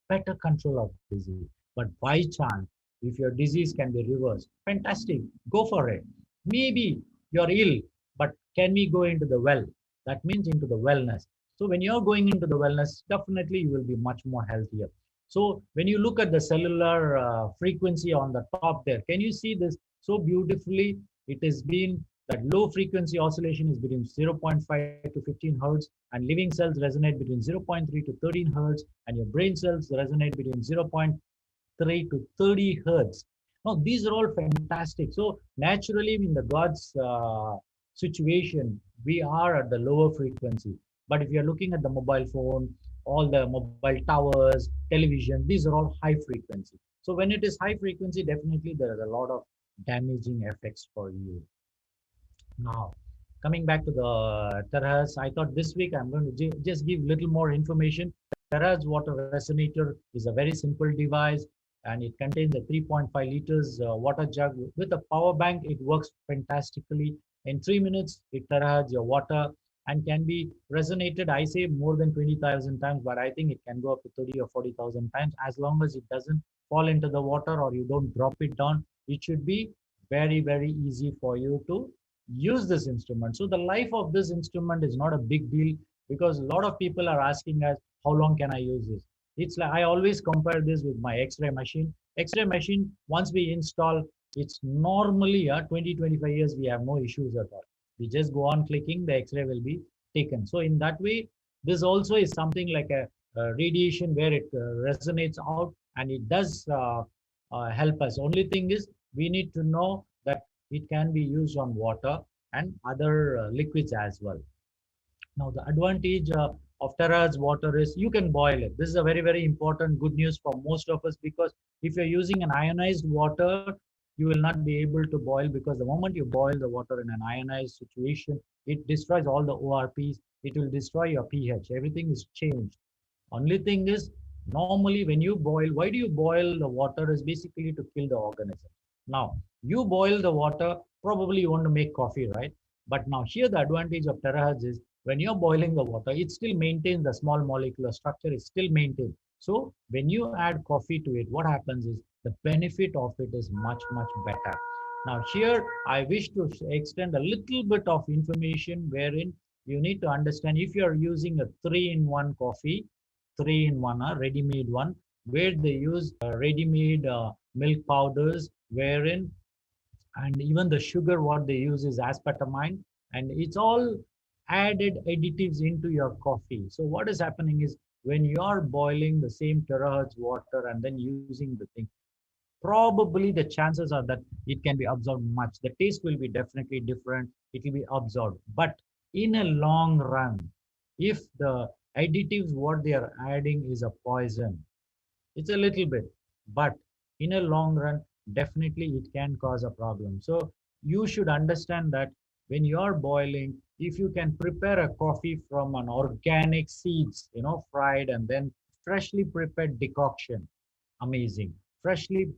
better control of disease. But by chance, if your disease can be reversed, fantastic, go for it. Maybe you're ill, but can we go into the well? That means into the wellness. So when you're going into the wellness, definitely you will be much more healthier. So when you look at the cellular frequency on the top there, can you see this so beautifully? It has been that low frequency oscillation is between 0.5 to 15 hertz, and living cells resonate between 0.3 to 13 hertz, and your brain cells resonate between 0.3 to 30 hertz. Now, these are all fantastic. So naturally, in the God's situation, we are at the lower frequency. But if you're looking at the mobile phone, all the mobile towers, television, these are all high frequency. So when it is high frequency, definitely there are a lot of damaging effects for you. Now, coming back to the terahertz, I thought this week I'm going to just give little more information. Terahertz water resonator is a very simple device, and it contains a 3.5 liters water jug. With a power bank, it works fantastically. In 3 minutes, it terahertz your water and can be resonated, I say more than 20,000 times, but I think it can go up to 30 or 40,000 times as long as it doesn't fall into the water or you don't drop it down. It should be very, very easy for you to use this instrument. So the life of this instrument is not a big deal because a lot of people are asking us, how long can I use this? It's like I always compare this with my X-ray machine. X-ray machine, once we install, it's normally 20-25 years, we have no issues at all. We just go on clicking, the X-ray will be taken. So in that way, this also is something like a radiation where it resonates out and it does help us. Only thing is we need to know that it can be used on water and other liquids as well. Now, the advantage of terahertz water is you can boil it. This is a very, very important good news for most of us because if you're using an ionized water, you will not be able to boil because the moment you boil the water in an ionized situation, it destroys all the ORPs. It will destroy your pH. Everything is changed. Only thing is, normally when you boil, why do you boil the water is basically to kill the organism. Now, you boil the water, probably you want to make coffee, right? But now here the advantage of terahertz is when you're boiling the water, it still maintains the small molecular structure, is still maintained. So when you add coffee to it, what happens is the benefit of it is much, much better. Now here, I wish to extend a little bit of information wherein you need to understand if you're using a 3-in-1 coffee, 3-in-1, a ready-made one, where they use ready-made milk powders, wherein and even the sugar what they use is aspartame, and it's all added additives into your coffee. So what is happening is when you're boiling the same terahertz water and then using the thing, probably the chances are that it can be absorbed much. The taste will be definitely different. It will be absorbed. But in a long run, if the additives what they are adding is a poison, it's a little bit, but in a long run, definitely it can cause a problem. So you should understand that when you're boiling, if you can prepare a coffee from an organic seeds, fried and then freshly prepared decoction, amazing. Freshly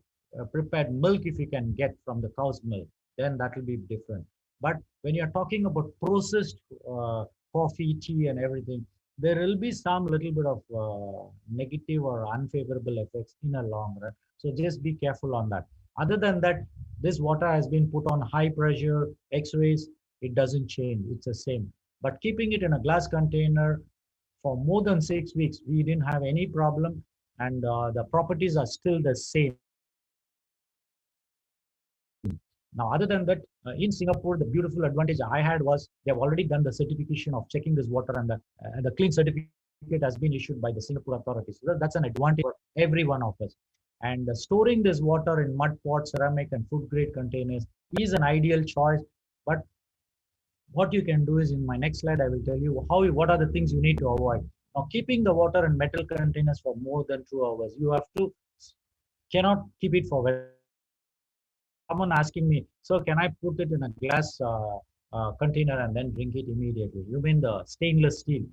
prepared milk, if you can get from the cow's milk, then that will be different. But when you're talking about processed coffee, tea, and everything, there will be some little bit of negative or unfavorable effects in a long run. So just be careful on that. Other than that, this water has been put on high pressure, X-rays, it doesn't change, it's the same. But keeping it in a glass container for more than 6 weeks, we didn't have any problem, and the properties are still the same. Now, other than that, in Singapore, the beautiful advantage I had was they have already done the certification of checking this water, and the clean certificate has been issued by the Singapore authorities. So that's an advantage for every one of us. And storing this water in mud pots, ceramic, and food grade containers is an ideal choice. But what you can do is in my next slide, I will tell you what are the things you need to avoid. Now, keeping the water in metal containers for more than 2 hours, you cannot keep it for very someone asking me, so can I put it in a glass container and then drink it immediately? You mean the stainless steel?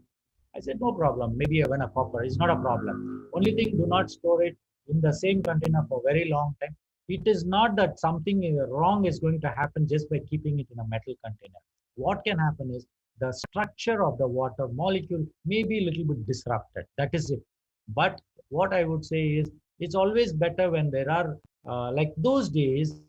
I said, no problem. Maybe even a copper is not a problem. Only thing, do not store it in the same container for very long time. It is not that something wrong is going to happen just by keeping it in a metal container. What can happen is the structure of the water molecule may be a little bit disrupted. That is it. But what I would say is it's always better when there are, like those days,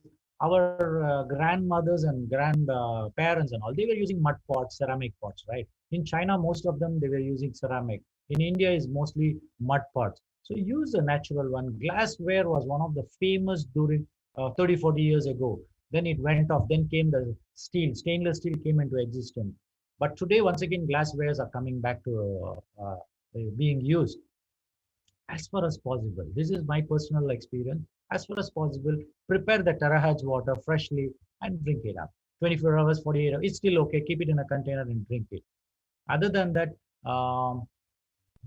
our grandmothers and grandparents and all, they were using mud pots, ceramic pots, right? In China, most of them, they were using ceramic. In India, is mostly mud pots. So use a natural one. Glassware was one of the famous during 30, 40 years ago. Then it went off. Then came the steel. Stainless steel came into existence. But today, once again, glasswares are coming back to being used as far as possible. This is my personal experience. As far as possible, prepare the terahertz water freshly and drink it up. 24 hours, 48 hours, it's still okay. Keep it in a container and drink it. Other than that,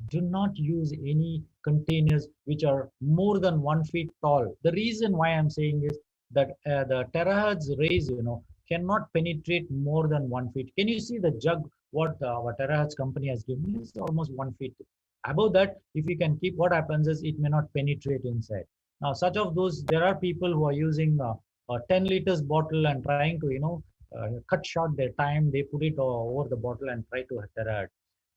do not use any containers which are more than 1 feet tall. The reason why I'm saying is that the terahertz rays, cannot penetrate more than 1 feet. Can you see the jug? What our terahertz company has given is almost 1 feet. Above that, if you can keep, what happens is it may not penetrate inside. Now, such of those, there are people who are using a 10 liters bottle and trying to, cut short their time. They put it over the bottle and try to terahertz.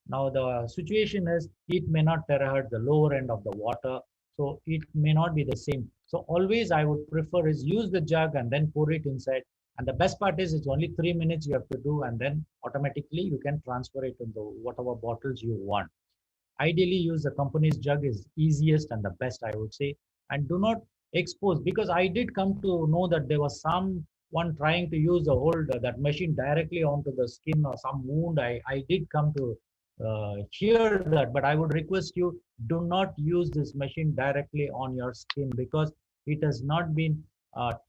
Now the situation is it may not terahertz the lower end of the water, so it may not be the same. So always I would prefer is use the jug and then pour it inside. And the best part is it's only 3 minutes you have to do, and then automatically you can transfer it into whatever bottles you want. Ideally, use the company's jug is easiest and the best, I would say. And do not expose, because I did come to know that there was someone trying to use the hold that machine directly onto the skin or some wound. I did come to hear that, but I would request you, do not use this machine directly on your skin, because it has not been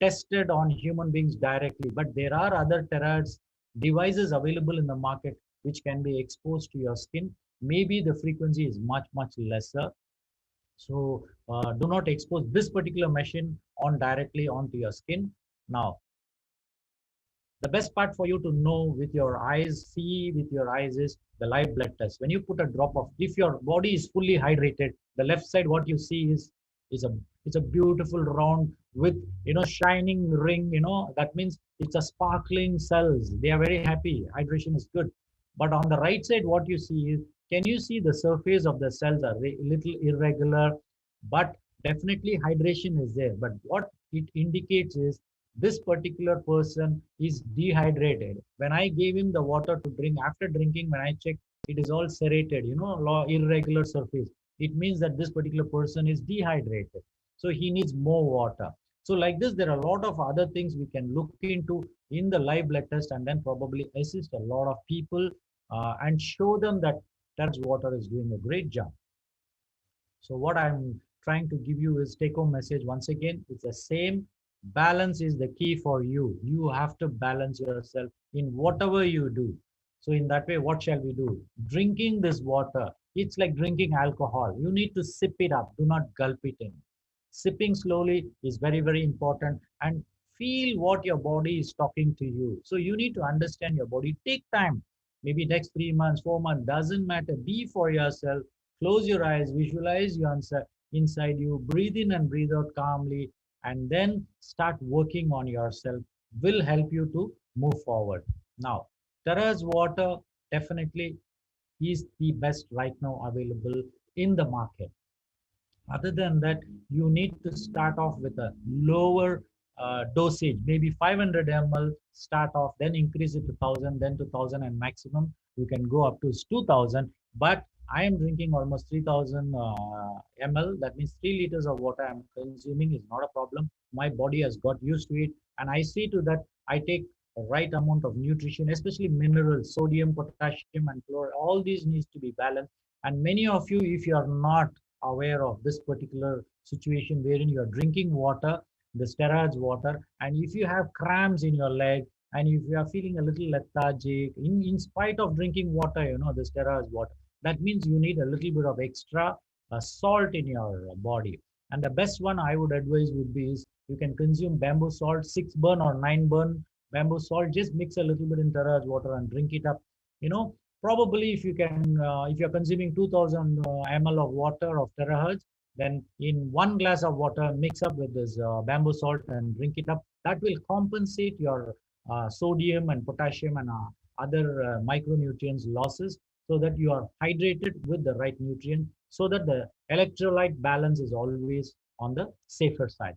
tested on human beings directly. But there are other terahertz devices available in the market which can be exposed to your skin. Maybe the frequency is much, much lesser. So do not expose this particular machine on directly onto your skin. Now, the best part for you to know with your eyes, see with your eyes, is the live blood test. When you put a drop of, if your body is fully hydrated, the left side, what you see is a, it's a beautiful round with, shining ring, that means it's a sparkling cells. They are very happy. Hydration is good. But on the right side, what you see is, can you see the surface of the cells are a little irregular, but definitely hydration is there. But what it indicates is this particular person is dehydrated. When I gave him the water to drink, after drinking, when I checked, it is all serrated, irregular surface. It means that this particular person is dehydrated. So he needs more water. So like this, there are a lot of other things we can look into in the live blood test, and then probably assist a lot of people and show them that Ted's water is doing a great job. So what I'm trying to give you is take home message. Once again, it's the same. Balance is the key for you. You have to balance yourself in whatever you do. So in that way, what shall we do? Drinking this water, it's like drinking alcohol. You need to sip it up. Do not gulp it in. Sipping slowly is very, very important, and feel what your body is talking to you. So you need to understand your body. Take time. Maybe next 3 months, 4 months, doesn't matter. Be for yourself. Close your eyes, visualize your answer inside you, breathe in and breathe out calmly, and then start working on yourself. Will help you to move forward. Now, Tara's water definitely is the best right now available in the market. Other than that, you need to start off with a lower dosage, maybe 500 ml start off, then increase it to 1000, then to 1000, and maximum you can go up to 2000. But I am drinking almost 3000 ml. That means 3 liters of water I'm consuming is not a problem. My body has got used to it, and I see to that I take the right amount of nutrition, especially minerals, sodium, potassium, and chloride. All these needs to be balanced. And many of you, if you are not aware of this particular situation wherein you are drinking water, the steroids water, and if you have cramps in your leg, and if you are feeling a little lethargic in spite of drinking water, the steroids water, that means you need a little bit of extra salt in your body. And the best one I would advise would be is you can consume bamboo salt, 6 burn or 9 burn bamboo salt. Just mix a little bit in terahash water and drink it up. You know, probably if you can, if you're consuming 2000 ml of water of terahertz, then in 1 glass of water, mix up with this bamboo salt and drink it up. That will compensate your sodium and potassium and other micronutrients losses, so that you are hydrated with the right nutrient, so that the electrolyte balance is always on the safer side.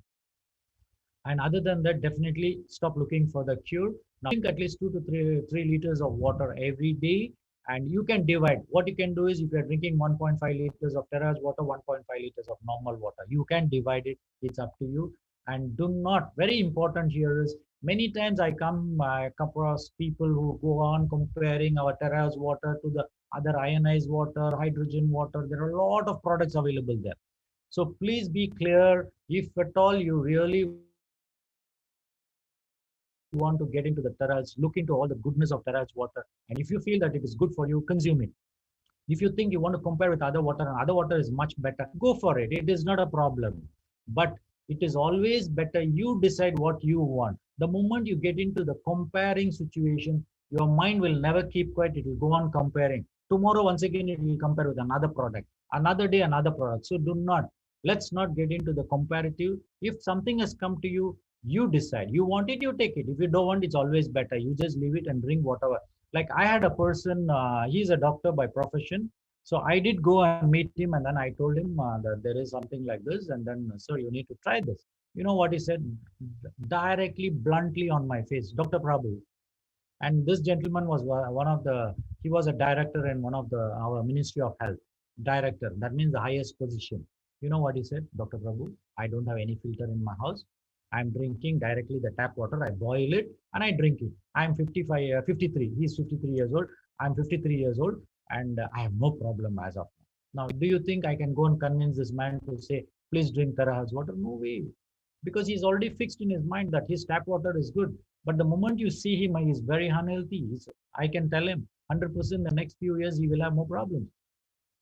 And other than that, definitely stop looking for the cure. Now, drink at least 2 to 3 liters of water every day, and you can divide. What you can do is, if you're drinking 1.5 liters of terahash water, 1.5 liters of normal water, you can divide it. It's up to you. And do not, very important here is, many times I come across people who go on comparing our terahash water to the other ionized water, hydrogen water. There are a lot of products available there. So please be clear. If at all you really want to get into the terahash, look into all the goodness of terahash water. And if you feel that it is good for you, consume it. If you think you want to compare with other water and other water is much better, go for it. It is not a problem. But it is always better you decide what you want. The moment you get into the comparing situation, your mind will never keep quiet. It will go on comparing. Tomorrow, once again, it will compare with another product. Another day, another product. So do not, let's not get into the comparative. If something has come to you, you decide. You want it, you take it. If you don't want, it's always better. You just leave it and drink whatever. Like I had a person, he's a doctor by profession. So I did go and meet him, and then I told him that there is something like this, and then, sir, you need to try this. You know what he said? Directly, bluntly on my face, Dr. Prabhu. And this gentleman was one of the, he was a director in one of the, our Ministry of Health. Director, that means the highest position. You know what he said? Dr. Prabhu, I don't have any filter in my house. I'm drinking directly the tap water. I boil it and I drink it. I'm 55, 53. He's 53 years old. I'm 53 years old, and I have no problem as of now. Now, do you think I can go and convince this man to say, please drink terahash water? No way. Because he's already fixed in his mind that his tap water is good. But the moment you see him, he's very unhealthy. I can tell him 100% the next few years he will have more problems.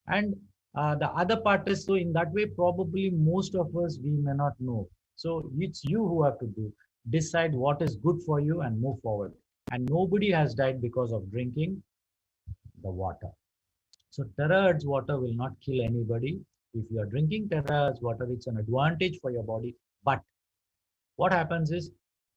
And the other part is, so in that way, probably most of us, we may not know. So it's you who have to do, decide what is good for you and move forward. And nobody has died because of drinking the water. So terahertz water will not kill anybody. If you are drinking terahertz water, it's an advantage for your body. But what happens is,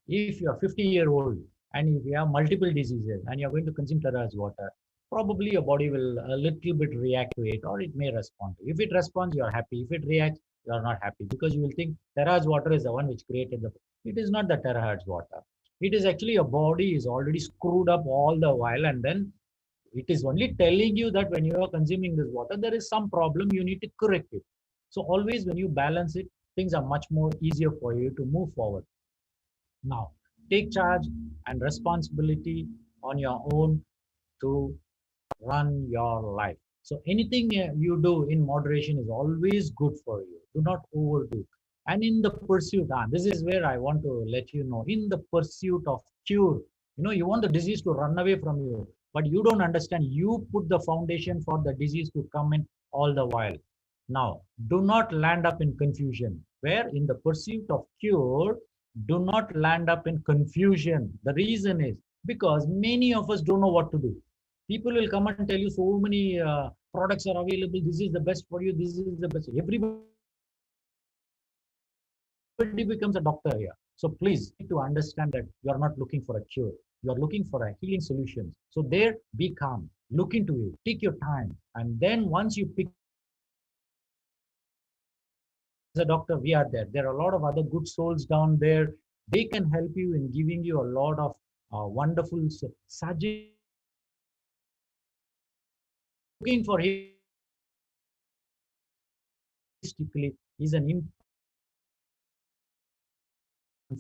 if you are 50-year-old and if you have multiple diseases and you're going to consume terahertz water, probably your body will a little bit react to it, or it may respond. If it responds, you're happy. If it reacts, you're not happy, because you will think terahertz water is the one which created the. It is not the terahertz water. It is actually your body is already screwed up all the while, and then it is only telling you that when you are consuming this water, there is some problem, you need to correct it. So always when you balance it, things are much more easier for you to move forward. Now, take charge and responsibility on your own to run your life. So anything you do in moderation is always good for you. Do not overdo. And in the pursuit, this is where I want to let you know, in the pursuit of cure, you want the disease to run away from you, but you don't understand. You put the foundation for the disease to come in all the while. Now, do not land up in confusion, where in the pursuit of cure, do not land up in confusion. The reason is because many of us don't know what to do. People will come and tell you so many products are available. This is the best for you. This is the best. Everybody becomes a doctor here. So please need to understand that you are not looking for a cure. You are looking for a healing solution. So there, be calm. Look into it. Take your time. And then once you pick as a doctor, we are there. There are a lot of other good souls down there. They can help you in giving you a lot of wonderful suggestions. Looking for holistically is an important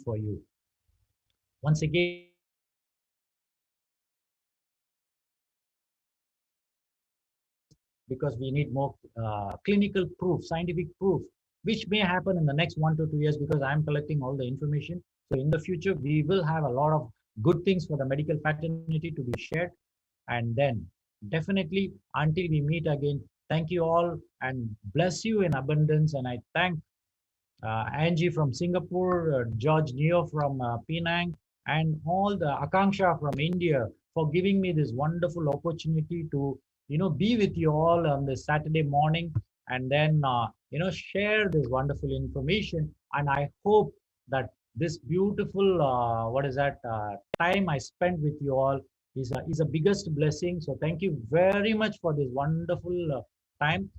for you. Once again, because we need more clinical proof, scientific proof, which may happen in the next 1 to 2 years, because I'm collecting all the information. So in the future, we will have a lot of good things for the medical fraternity to be shared. And then definitely, until we meet again, thank you all and bless you in abundance. And I thank Angie from Singapore, George Neo from Penang, and all the Akanksha from India for giving me this wonderful opportunity to, be with you all on this Saturday morning and then, share this wonderful information. And I hope that this beautiful, time I spent with you all is a biggest blessing. So thank you very much for this wonderful time.